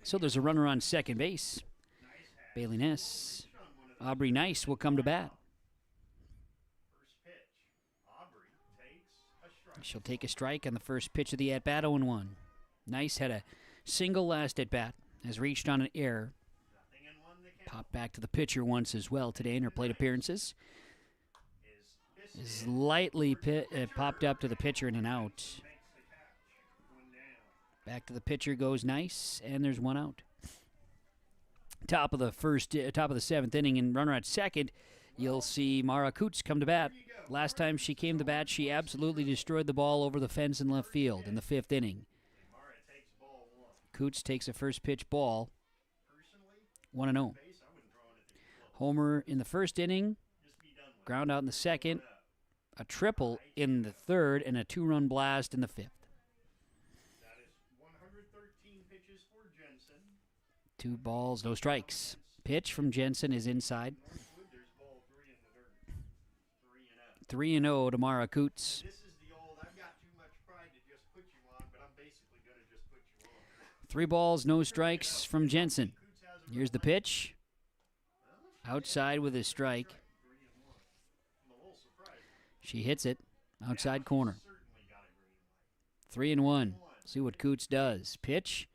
So there's a runner on second base. Bailey Ness. Aubrey Nice will come to bat. She'll take a strike on the first pitch of the at-bat, 0-1. Nice had a single last at-bat. Has reached on an error. Popped back to the pitcher once as well today in her plate appearances. Is lightly popped up to the pitcher and an out. Back to the pitcher goes Nice, and there's 1 out. Top of the 7th inning, and runner at second, you'll see Mara Coots come to bat. Last time she came to bat, she absolutely destroyed the ball over the fence in left field in the 5th inning. Coots takes a first pitch ball, 1-0. Homer in the 1st inning, ground out in the 2nd, a triple in the 3rd, and a 2-run blast in the 5th. 2 balls, no strikes. Pitch from Jensen is inside. 3-0 to Mara Coots. 3 balls, no strikes from Jensen. Here's the pitch. Outside with a strike. She hits it. Outside corner. 3-1. See what Coots does. Pitch.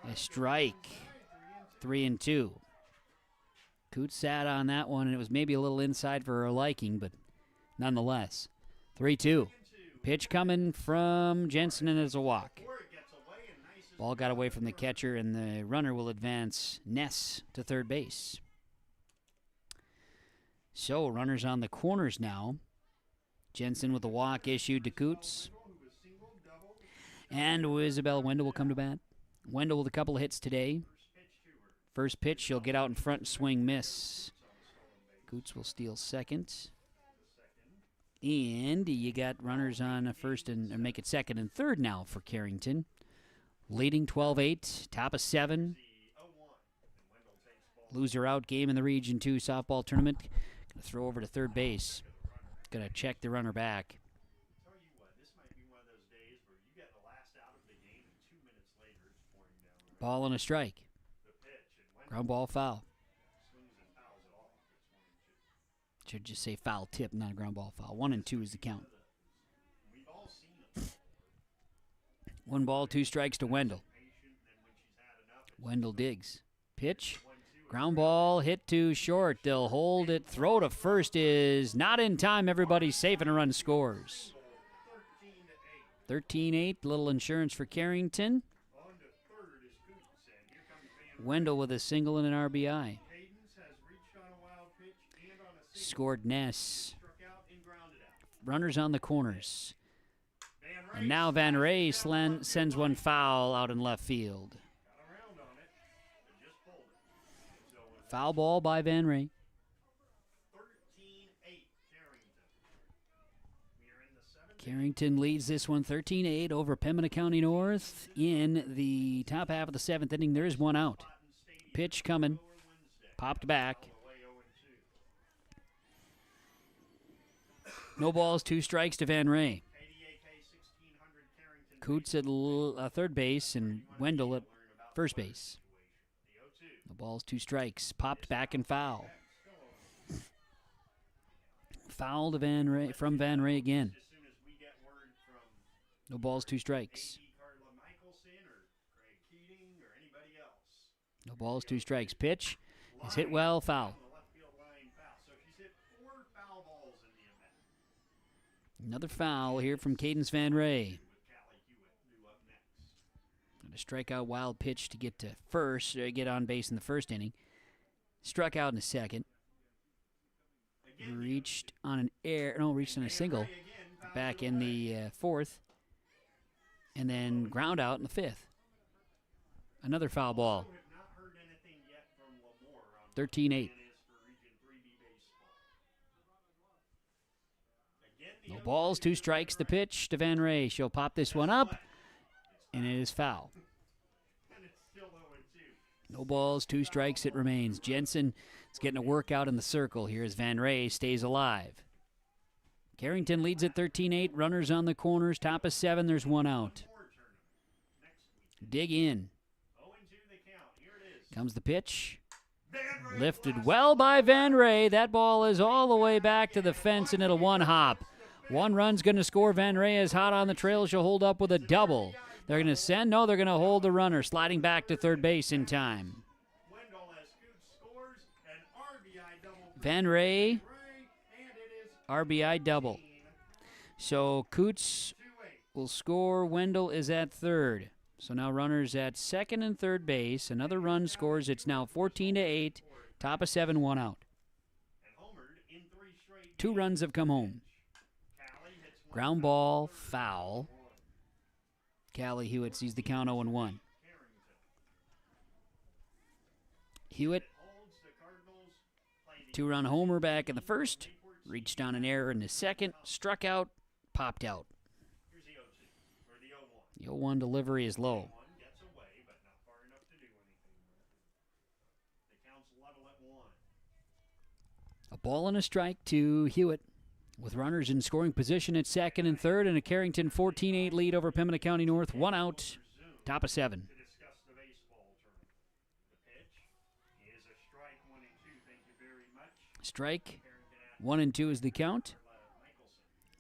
A strike. 3-2. Coots sat on that one, and it was maybe a little inside for her liking, but nonetheless. 3-2. Pitch coming from Jensen, and it's a walk. Ball got away from the catcher, and the runner will advance Ness to third base. So, runners on the corners now. Jensen with a walk issued to Coots. And Isabel Wendell will come to bat. Wendell with a couple of hits today. First pitch, she'll get out in front and swing, miss. Coots will steal second. And you got runners on a first and make it second and third now for Carrington. Leading 12-8, top of 7. Loser out game in the Region 2 softball tournament. Gonna throw over to third base. Gonna check the runner back. Tell you what, this might be one of those days where you get the last out of the game and 2 minutes later it's pouring down. Right? Ball and a strike. The pitch and Ground ball foul. swings and fouls it off. It's 1-2. Should just say foul tip, not a ground ball foul. 1-2 is the count. We've all seen them. 1 ball, 2 strikes to Wendell. Wendell digs. Pitch. Ground ball hit to short. They'll hold it. Throw to first is not in time. Everybody's safe and a run scores. 13-8. Little insurance for Carrington. Wendell with a single and an RBI. Scored Ness. Runners on the corners. And now Van Ray sends one foul out in left field. Foul ball by Van Ray. 13-8 Carrington. Carrington leads this one 13-8 over Pembina County North in the top half of the 7th inning. There is one out. Pitch coming. Popped back. No balls, 2 strikes to Van Ray. Coots at third base and Wendell at first base. No balls, 2 strikes. Popped back and foul. Foul to Van Ray, from Van Ray again. No balls, 2 strikes. No balls, 2 strikes. Pitch is hit well, foul. Another foul here from Cadence Van Ray. A strikeout wild pitch to get to first, get on base in the first inning. Struck out in the second. Reached on a single back in the fourth. And then ground out in the fifth. Another foul ball. 13-8. No balls, 2 strikes. The pitch to Van Ray. She'll pop this one up, and it is foul. No balls, 2 strikes, it remains. Jensen is getting a workout in the circle here as Van Ray stays alive. Carrington leads at 13-8. Runners on the corners. Top of 7, there's one out. Dig in. Comes the pitch. Lifted well by Van Ray. That ball is all the way back to the fence, and it'll one hop. 1 run's going to score. Van Ray is hot on the trail. She'll hold up with a double. They're going to send. No, they're going to hold the runner, sliding back to third base in time. Van Ray, RBI double. So Coots will score. Wendell is at third. So now runners at second and third base. Another run scores. It's now 14-8. Top of 7, 1 out. 2 runs have come home. Ground ball, foul. Callie Hewitt sees the count 0-1. Hewitt, 2-run homer back in the first. Reached on an error in the second. Struck out, popped out. The 0-1 delivery is low. A ball and a strike to Hewitt, with runners in scoring position at second and third, and a Carrington 14-8 lead over Pembina County North. 1 out, top of 7. Strike, 1 and 2 is the count.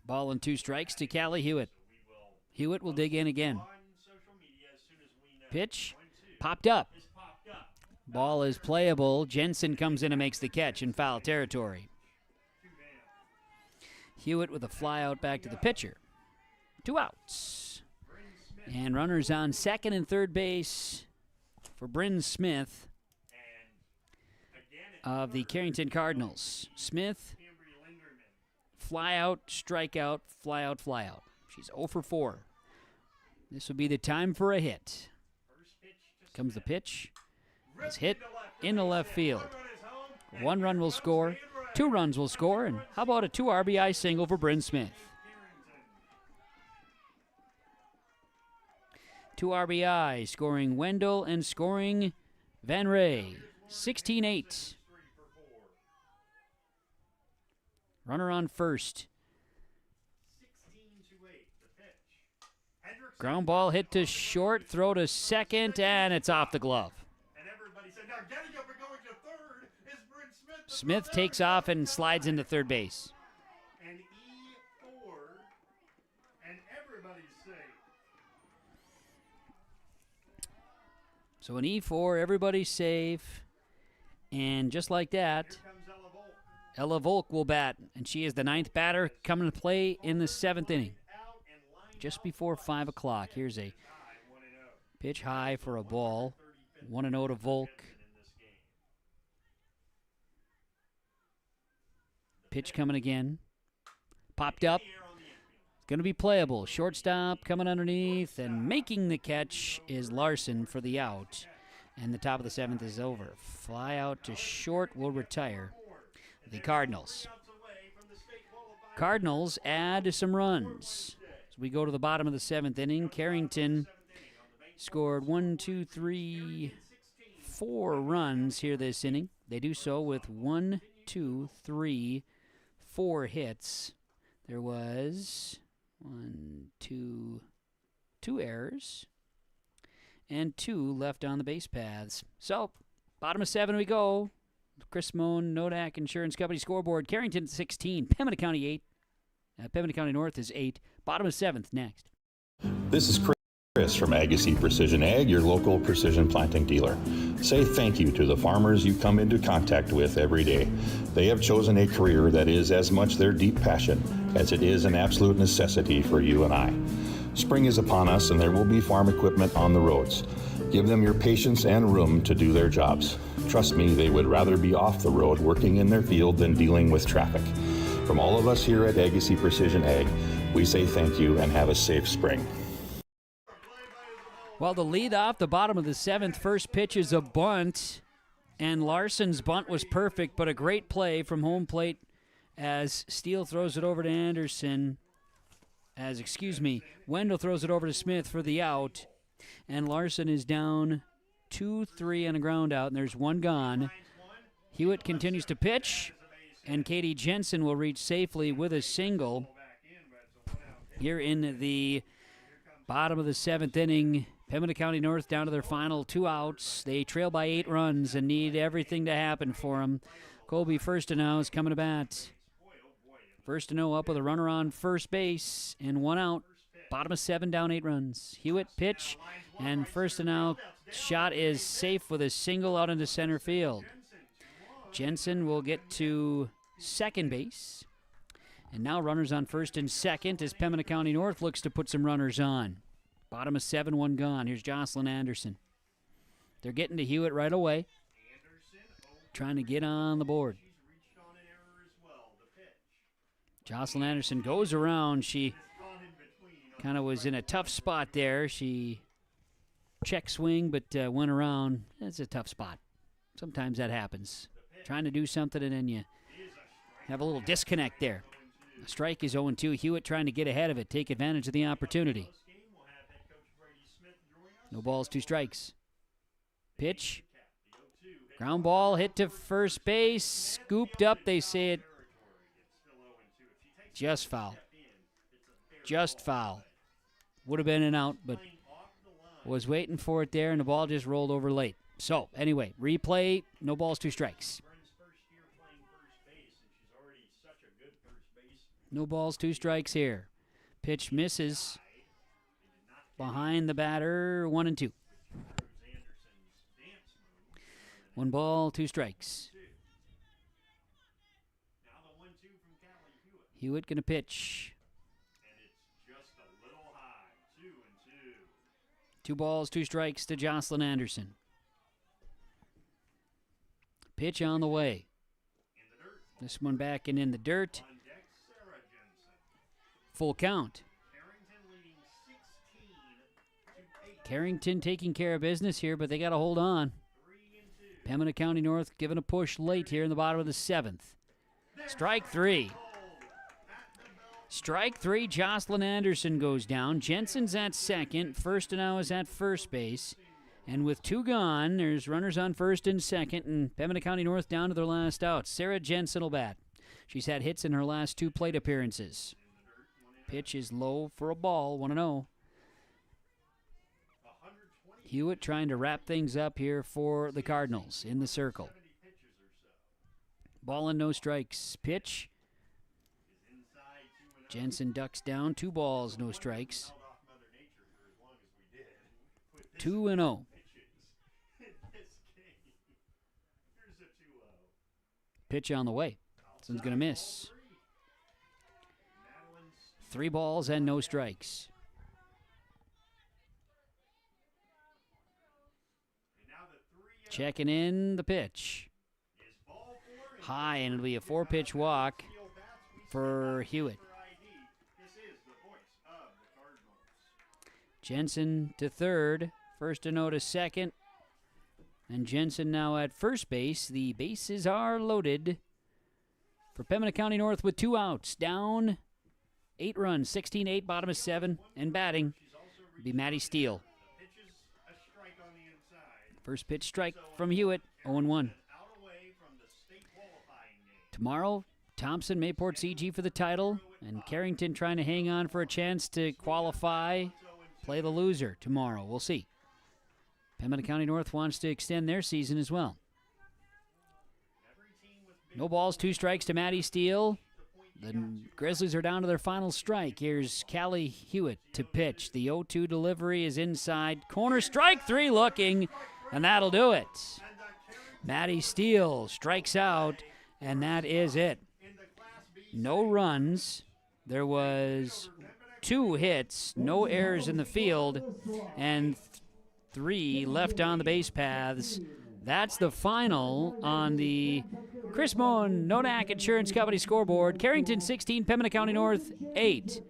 Ball and 2 strikes to Callie Hewitt. Hewitt will dig in again. Pitch, popped up. Ball is playable. Jensen comes in and makes the catch in foul territory. Hewitt with a fly out back to the pitcher. 2 outs. And runners on second and third base for Bryn Smith of the Carrington Cardinals. Smith, fly out, strikeout, fly out, fly out. She's 0 for 4. This will be the time for a hit. Comes the pitch. It's hit into left field. 1 run will score. 2 runs will score. And how about a 2 RBI single for Bryn Smith? 2 RBI, scoring Wendell and scoring Van Ray. 16-8. Runner on first. Ground ball hit to short, throw to second, and it's off the glove. Smith takes off and slides into third base. And E4, and everybody's safe. So an E4, everybody's safe. And just like that, Ella Volk will bat, and she is the 9th batter coming to play in the 7th inning. Just before 5 o'clock. Here's a pitch high for a ball. 1-0 to Volk. Pitch coming again. Popped up. It's going to be playable. Shortstop coming underneath, and making the catch is Larson for the out. And the top of the 7th is over. Fly out to short will retire the Cardinals. Cardinals add some runs. As we go to the bottom of the 7th inning, Carrington scored 4 runs here this inning. They do so with 4 hits. There was 2 errors and 2 left on the base paths. So, bottom of 7 we go. Chris Moan, Nodak Insurance Company scoreboard. Carrington 16, Pembina County 8. Pembina County North is 8. Bottom of 7th next. This is Chris from Agassiz Precision Ag, your local precision planting dealer. Say thank you to the farmers you come into contact with every day. They have chosen a career that is as much their deep passion as it is an absolute necessity for you and I. Spring is upon us and there will be farm equipment on the roads. Give them your patience and room to do their jobs. Trust me, they would rather be off the road working in their field than dealing with traffic. From all of us here at Agassiz Precision Ag, we say thank you and have a safe spring. Well, the lead off the bottom of the 7th, first pitch is a bunt, and Larson's bunt was perfect, but a great play from home plate as Steele throws it over to Anderson, Wendell throws it over to Smith for the out, and Larson is down 2-3 on a ground out, and there's 1 gone. Hewitt continues to pitch, and Katie Jensen will reach safely with a single. Here in the bottom of the 7th inning, Pembina County North down to their final 2 outs. They trail by 8 runs and need everything to happen for them. Colby Firstenow is coming to bat. Firstenow up with a runner on first base and 1 out. Bottom of 7, down 8 runs. Hewitt pitch, and Firstenow shot is safe with a single out into center field. Jensen will get to second base. And now runners on first and second as Pembina County North looks to put some runners on. Bottom of 7, 1 gone. Here's Jocelyn Anderson. They're getting to Hewitt right away. Trying to get on the board. Jocelyn Anderson goes around. She kind of was in a tough spot there. She check swing, but went around. It's a tough spot. Sometimes that happens. Trying to do something, and then you have a little disconnect there. A strike is 0-2. Hewitt trying to get ahead of it, take advantage of the opportunity. No balls, 2 strikes. Pitch. Ground ball hit to first base. Scooped up, they say it. Just foul. Just foul. Would have been an out, but was waiting for it there, and the ball just rolled over late. So, anyway, replay, no balls, 2 strikes. No balls, 2 strikes here. Pitch misses. Behind the batter, 1-2. 1 ball, 2 strikes. Hewitt going to pitch. 2 balls, 2 strikes to Jocelyn Anderson. Pitch on the way. This one back and in the dirt. Full count. Carrington taking care of business here, but they got to hold on. Pembina County North giving a push late here in the bottom of the 7th. Strike 3. Strike 3, Jocelyn Anderson goes down. Jensen's at second. Firstenow is at first base. And with 2 gone, there's runners on first and second, and Pembina County North down to their last out. Sarah Jensen will bat. She's had hits in her last 2 plate appearances. Pitch is low for a ball, 1-0. Hewitt trying to wrap things up here for the Cardinals in the circle. Ball and no strikes. Pitch. Jensen ducks down. 2 balls, no strikes. 2-0. Pitch on the way. This one's going to miss. 3 balls and no strikes. Checking in the pitch. High, and it'll be a 4-pitch walk for Hewitt. Jensen to third. First to to second. And Jensen now at first base. The bases are loaded for Pembina County North with 2 outs. Down 8 runs, 16-8, bottom of 7. And batting will be Maddie Steele. First pitch strike from Hewitt, 0-1. Tomorrow, Thompson, Mayport CG for the title, and Carrington trying to hang on for a chance to qualify, play the loser tomorrow. We'll see. Pembina County North wants to extend their season as well. No balls, 2 strikes to Maddie Steele. The Grizzlies are down to their final strike. Here's Callie Hewitt to pitch. The 0-2 delivery is inside. Corner strike 3 looking, and that'll do it. Maddie Steele strikes out, and that is it. No runs. There was 2 hits, no errors in the field, and 3 left on the base paths. That's the final on the Chris Moen Nodak Insurance Company scoreboard. Carrington 16, Pembina County North 8.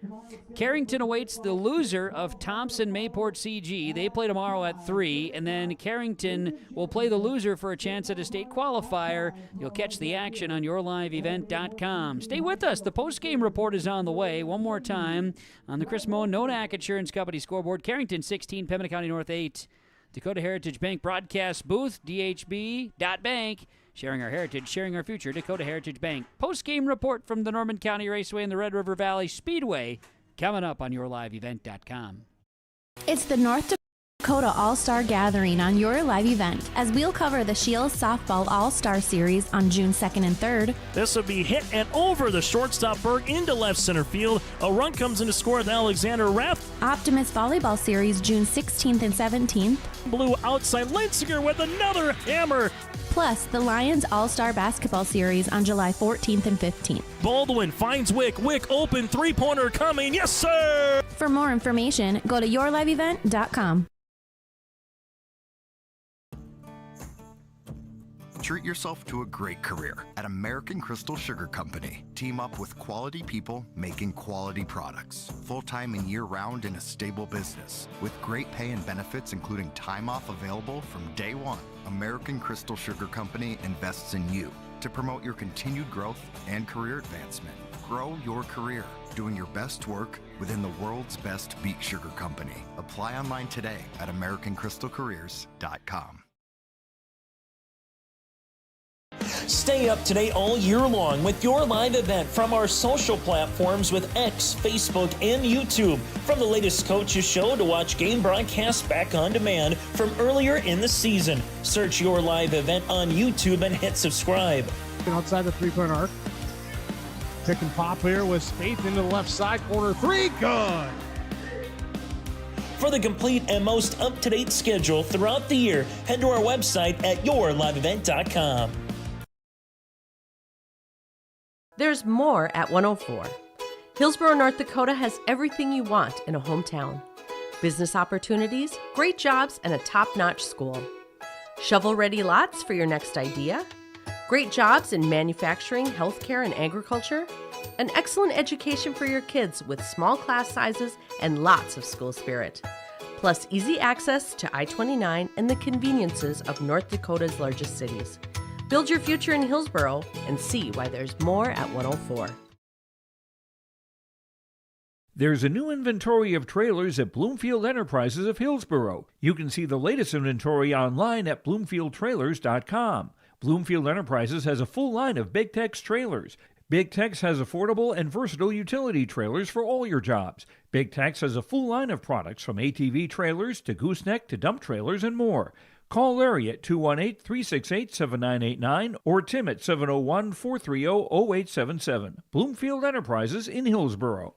Carrington awaits the loser of Thompson Mayport CG. They play tomorrow at 3, and then Carrington will play the loser for a chance at a state qualifier. You'll catch the action on yourliveevent.com. Stay with us. The postgame report is on the way. One more time on the Chris Moen Nodak Insurance Company scoreboard. Carrington 16, Pembina County North 8. Dakota Heritage Bank broadcast booth, dhb.bank. Sharing our heritage, sharing our future, Dakota Heritage Bank. Post-game report from the Norman County Raceway and the Red River Valley Speedway coming up on yourliveevent.com. It's the North Dakota All-Star Gathering on Your Live Event, as we'll cover the Shields Softball All-Star Series on June 2nd and 3rd. This will be hit and over the shortstop Berg into left center field. A run comes in to score with Alexander Raff. Optimist Volleyball Series June 16th and 17th. Blue outside Linsinger with another hammer. Plus, the Lions All-Star Basketball Series on July 14th and 15th. Baldwin finds Wick. Wick open, 3-pointer coming. Yes, sir! For more information, go to yourliveevent.com. Treat yourself to a great career at American Crystal Sugar Company. Team up with quality people making quality products. Full-time and year-round in a stable business. With great pay and benefits including time off available from day one. American Crystal Sugar Company invests in you to promote your continued growth and career advancement. Grow your career, doing your best work within the world's best beet sugar company. Apply online today at AmericanCrystalCareers.com. Stay up to date all year long with your live event from our social platforms with X, Facebook, and YouTube. From the latest coaches show to watch game broadcasts back on demand from earlier in the season. Search your live event on YouTube and hit subscribe. Outside the 3-point arc. Pick and pop here with Spaeth into the left side corner 3. Good. For the complete and most up-to-date schedule throughout the year, head to our website at yourliveevent.com. There's more at 104. Hillsborough, North Dakota has everything you want in a hometown. Business opportunities, great jobs, and a top-notch school. Shovel-ready lots for your next idea. Great jobs in manufacturing, healthcare, and agriculture. An excellent education for your kids with small class sizes and lots of school spirit. Plus easy access to I-29 and the conveniences of North Dakota's largest cities. Build your future in Hillsborough and see why there's more at 104. There's a new inventory of trailers at Bloomfield Enterprises of Hillsborough. You can see the latest inventory online at bloomfieldtrailers.com. Bloomfield Enterprises has a full line of Big Tex trailers. Big Tex has affordable and versatile utility trailers for all your jobs. Big Tex has a full line of products from ATV trailers to gooseneck to dump trailers and more. Call Larry at 218-368-7989 or Tim at 701-430-0877. Bloomfield Enterprises in Hillsboro.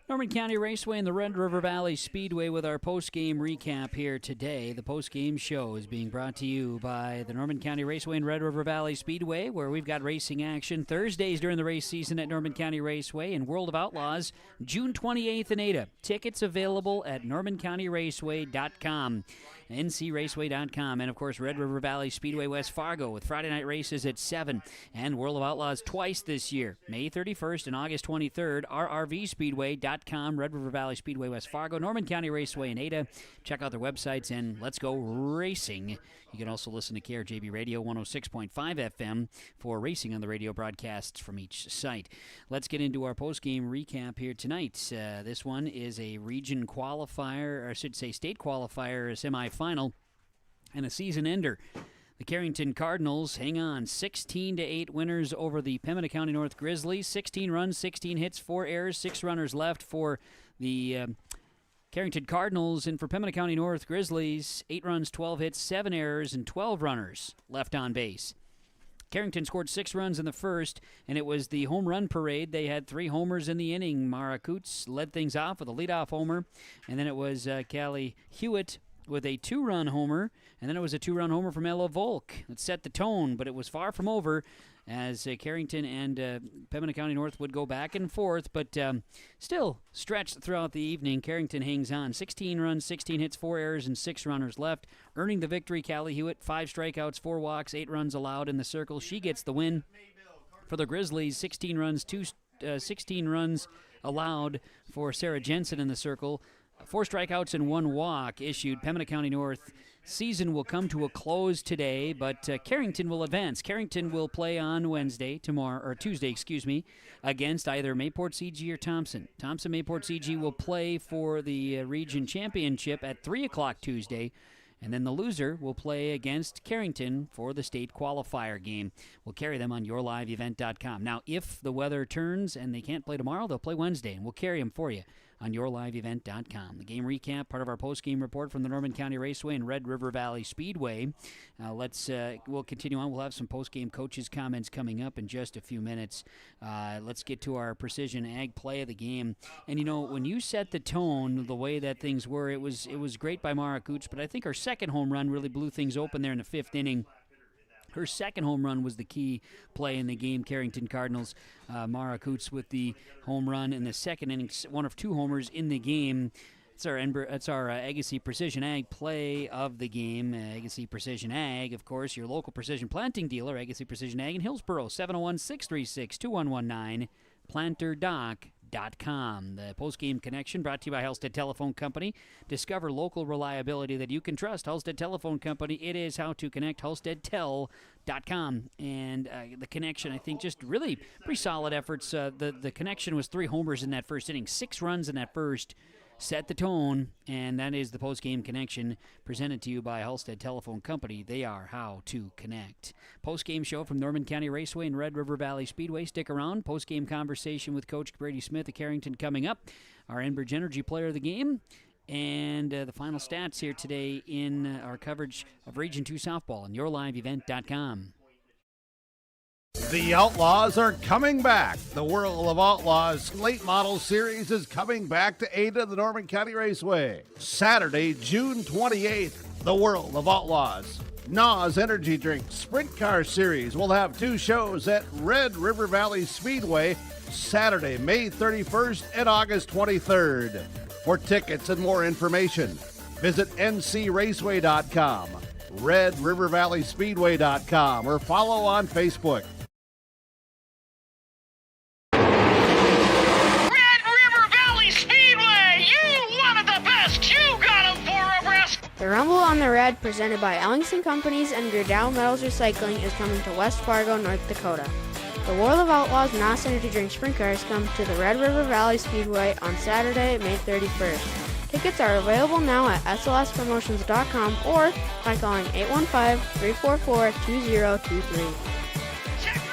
Norman County Raceway and the Red River Valley Speedway with our post-game recap here today. The post-game show is being brought to you by the Norman County Raceway and Red River Valley Speedway, where we've got racing action Thursdays during the race season at Norman County Raceway and World of Outlaws June 28th in Ada. Tickets available at normancounty.raceway.com. ncraceway.com, and of course Red River Valley Speedway West Fargo with Friday night races at 7, and World of Outlaws twice this year, May 31st and August 23rd, rrvspeedway.com, Red River Valley Speedway West Fargo, Norman County Raceway in Ada. Check out their websites and let's go racing. You can also listen to KRJB Radio 106.5 FM for racing on the radio broadcasts from each site. Let's get into our post-game recap here tonight. This one is a region qualifier, or I should say state qualifier, a semifinal, and a season ender. The Carrington Cardinals hang on, 16-8 winners over the Pembina County North Grizzlies. 16 runs, 16 hits, 4 errors, 6 runners left for the Carrington Cardinals, and for Pembina County North Grizzlies, 8 runs, 12 hits, 7 errors, and 12 runners left on base. Carrington scored 6 runs in the first, and it was the home run parade. They had 3 homers in the inning. Mara Coots led things off with a leadoff homer, and then it was Callie Hewitt with a 2-run homer, and then it was a 2-run homer from Ella Volk. It set the tone, but it was far from over as Carrington and Pembina County North would go back and forth, but still stretched throughout the evening. Carrington hangs on. 16 runs, 16 hits, 4 errors, and 6 runners left. Earning the victory, Callie Hewitt, 5 strikeouts, 4 walks, 8 runs allowed in the circle. She gets the win. For the Grizzlies, 16 runs, 16 runs allowed for Sarah Jensen in the circle. 4 strikeouts and 1 walk issued. Pembina County North season will come to a close today, but Carrington will advance. Carrington will play on Tuesday, against either Mayport CG or Thompson. Mayport CG will play for the region championship at 3 o'clock Tuesday, and then the loser will play against Carrington for the state qualifier game. We'll carry them on yourliveevent.com. Now, if the weather turns and they can't play tomorrow, they'll play Wednesday, and we'll carry them for you on yourliveevent.com. The game recap, part of our post-game report from the Norman County Raceway and Red River Valley Speedway. We'll continue on. We'll have some post-game coaches' comments coming up in just a few minutes. Let's get to our precision ag play of the game. And you know, when you set the tone, the way that things were, it was great by Mara Coots, but I think her second home run really blew things open there in the 5th inning. Her second home run was the key play in the game. Carrington Cardinals, Mara Coots with the home run in the second inning, one of 2 homers in the game. It's our Agassiz Precision Ag play of the game. Agassiz Precision Ag, of course, your local precision planting dealer, Agassiz Precision Ag in Hillsboro, 701-636-2119, planterdoc.com. The post-game connection brought to you by Halstead Telephone Company. Discover local reliability that you can trust. Halstead Telephone Company, it is how to connect. HalsteadTel.com. And the connection, I think, just really pretty solid efforts. The connection was 3 homers in that first inning, 6 runs in that first. Set the tone, and that is the post-game connection presented to you by Halstead Telephone Company. They are how to connect. Post-game show from Norman County Raceway and Red River Valley Speedway. Stick around. Post-game conversation with Coach Brady Smith of Carrington coming up. Our Enbridge Energy player of the game. And the final stats here today in our coverage of Region 2 softball on yourliveevent.com. The Outlaws are coming back. The World of Outlaws Late Model Series is coming back to Ada, the Norman County Raceway. Saturday, June 28th, the World of Outlaws NOS Energy Drink Sprint Car Series will have 2 shows at Red River Valley Speedway Saturday, May 31st and August 23rd. For tickets and more information, visit ncraceway.com, redrivervalleyspeedway.com, or follow on Facebook. The Rumble on the Red, presented by Ellingson Companies and Gerdau Metals Recycling, is coming to West Fargo, North Dakota. The World of Outlaws NOS Energy Drink Sprint Cars come to the Red River Valley Speedway on Saturday, May 31st. Tickets are available now at slspromotions.com or by calling 815-344-2023.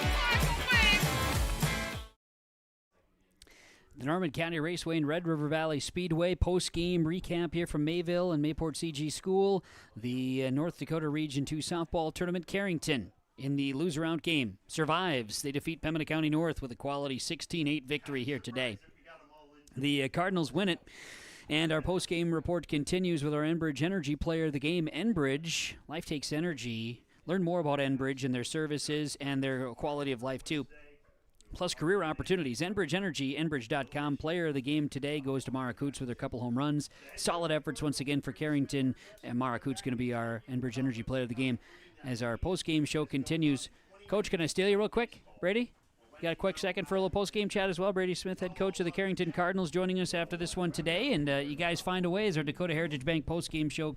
Norman County Raceway and Red River Valley Speedway post-game recap here from Mayville and Mayport CG School. The North Dakota Region 2 softball tournament. Carrington in the loser-out game survives. They defeat Pembina County North with a quality 16-8 victory here today. The Cardinals win it. And our post-game report continues with our Enbridge Energy Player of the Game. Enbridge, Life Takes Energy. Learn more about Enbridge and their services and their quality of life, too. Plus career opportunities. Enbridge Energy, Enbridge.com. Player of the game today goes to Mara Coots with her couple home runs. Solid efforts once again for Carrington. And Mara Coots going to be our Enbridge Energy Player of the game as our post-game show continues. Coach, can I steal you real quick, Brady? You got a quick second for a little post-game chat as well? Brady Smith, head coach of the Carrington Cardinals, joining us after this one today. And you guys find a way as our Dakota Heritage Bank post-game show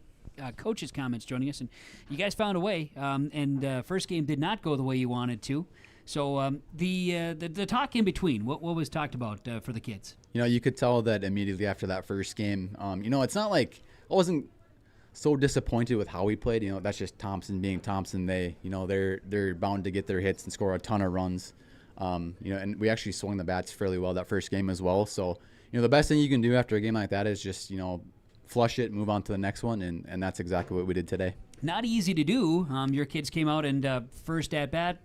coaches' comments joining us. And you guys found a way. And first game did not go the way you wanted to. So the talk in between, what was talked about for the kids? You could tell that immediately after that first game. It's not like I wasn't so disappointed with how we played. That's just Thompson being Thompson. They're bound to get their hits and score a ton of runs. And we actually swung the bats fairly well that first game as well. So, the best thing you can do after a game like that is just, flush it, move on to the next one, and that's exactly what we did today. Not easy to do. Your kids came out and first at bat,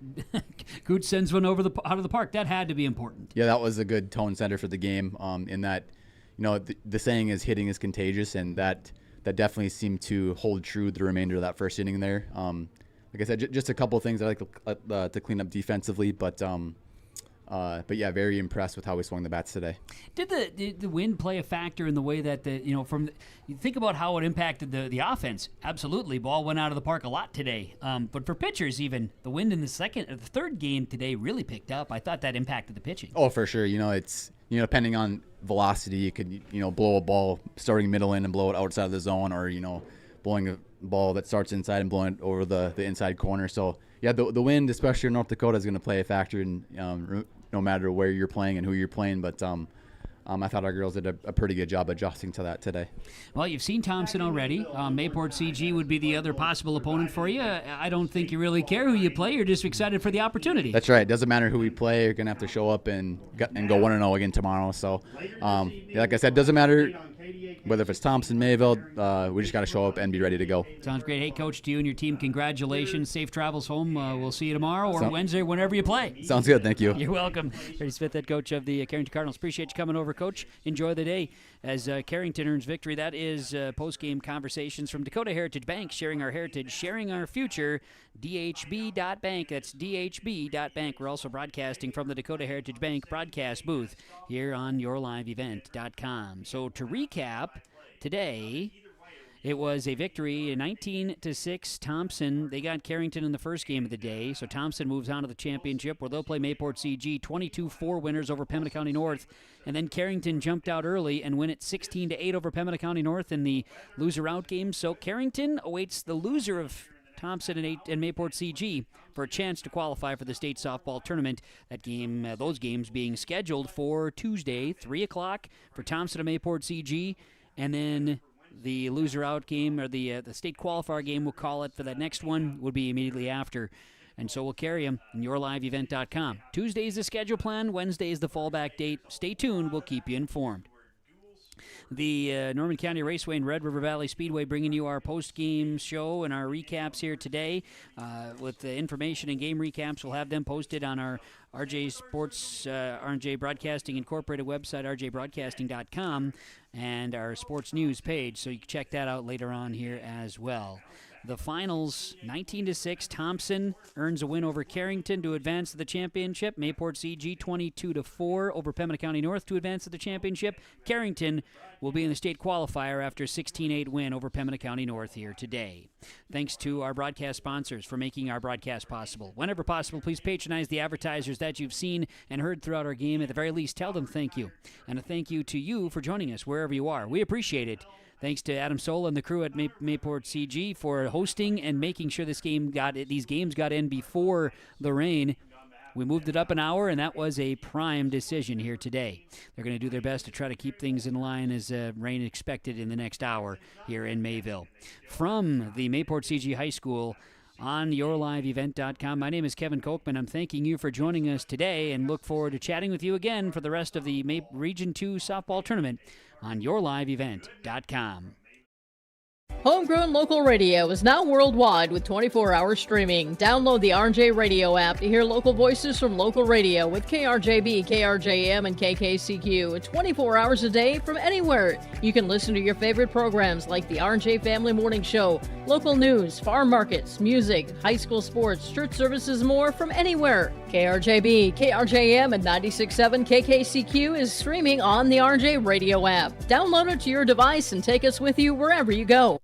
Coots sends one out of the park. That had to be important. Yeah, that was a good tone setter for the game. In that, the saying is hitting is contagious, and that definitely seemed to hold true the remainder of that first inning there. Like I said, just a couple of things I like to clean up defensively, but yeah, very impressed with how we swung the bats today. Did the wind play a factor in the way that you think about how it impacted the offense? Absolutely, ball went out of the park a lot today. But for pitchers, even the wind in the third game today really picked up. I thought that impacted the pitching. Oh, for sure. It's depending on velocity, you could blow a ball starting middle in and blow it outside of the zone, or blowing a ball that starts inside and blowing it over the inside corner. So yeah, the wind, especially in North Dakota, is going to play a factor in no matter where you're playing and who you're playing. But I thought our girls did a pretty good job adjusting to that today. Well, you've seen Thompson already. Mayport CG would be the other possible opponent for you. I don't think you really care who you play. You're just excited for the opportunity. That's right. It doesn't matter who we play. You're going to have to show up and go 1-0 again tomorrow. So, like I said, it doesn't matter whether if it's Thompson, Mayville. We just got to show up and be ready to go. Sounds great. Hey, Coach, to you and your team, congratulations. Safe travels home. We'll see you tomorrow or Wednesday, whenever you play. Sounds good. Thank you. You're welcome. Brady Smith, head coach of the Carrington Cardinals. Appreciate you coming over, Coach. Enjoy the day as Carrington earns victory. That is post-game conversations from Dakota Heritage Bank, sharing our heritage, sharing our future. DHB.bank. That's DHB.bank. We're also broadcasting from the Dakota Heritage Bank broadcast booth here on YourLiveEvent.com. So to recap, today it was a victory, 19-6. Thompson, they got Carrington in the first game of the day, so Thompson moves on to the championship where they'll play Mayport CG, 22-4 winners over Pembina County North. And then Carrington jumped out early and win it 16-8 over Pembina County North in the loser-out game. So Carrington awaits the loser of Thompson and Mayport CG for a chance to qualify for the state softball tournament. That game, those games being scheduled for Tuesday, 3 o'clock for Thompson and Mayport CG, and then the loser-out game, or the state qualifier game, we'll call it, for that next one would be immediately after. And so we'll carry them on YourLiveEvent.com. Tuesday is the schedule plan. Wednesday is the fallback date. Stay tuned. We'll keep you informed. The Norman County Raceway and Red River Valley Speedway bringing you our post-game show and our recaps here today. With the information and game recaps, we'll have them posted on our RJ Sports, RJ Broadcasting Incorporated website, rjbroadcasting.com, and our sports news page, so you can check that out later on here as well. The finals, 19-6. Thompson earns a win over Carrington to advance to the championship. Mayport CG 22-4 over Pembina County North to advance to the championship. Carrington will be in the state qualifier after a 16-8 win over Pembina County North here today. Thanks to our broadcast sponsors for making our broadcast possible. Whenever possible, please patronize the advertisers that you've seen and heard throughout our game. At the very least, tell them thank you. And a thank you to you for joining us wherever you are. We appreciate it. Thanks to Adam Sola and the crew at Mayport CG for hosting and making sure these games got in before the rain. We moved it up an hour, and that was a prime decision here today. They're going to do their best to try to keep things in line as rain expected in the next hour here in Mayville. From the Mayport CG High School, on yourliveevent.com. My name is Kevin Kochman. I'm thanking you for joining us today and look forward to chatting with you again for the rest of the Region 2 softball tournament on yourliveevent.com. Homegrown local radio is now worldwide with 24-hour streaming. Download the RJ Radio app to hear local voices from local radio with KRJB, KRJM, and KKCQ 24 hours a day from anywhere. You can listen to your favorite programs like the RJ Family Morning Show, local news, farm markets, music, high school sports, church services, more from anywhere. KRJB, KRJM, and 96.7 KKCQ is streaming on the RJ Radio app. Download it to your device and take us with you wherever you go.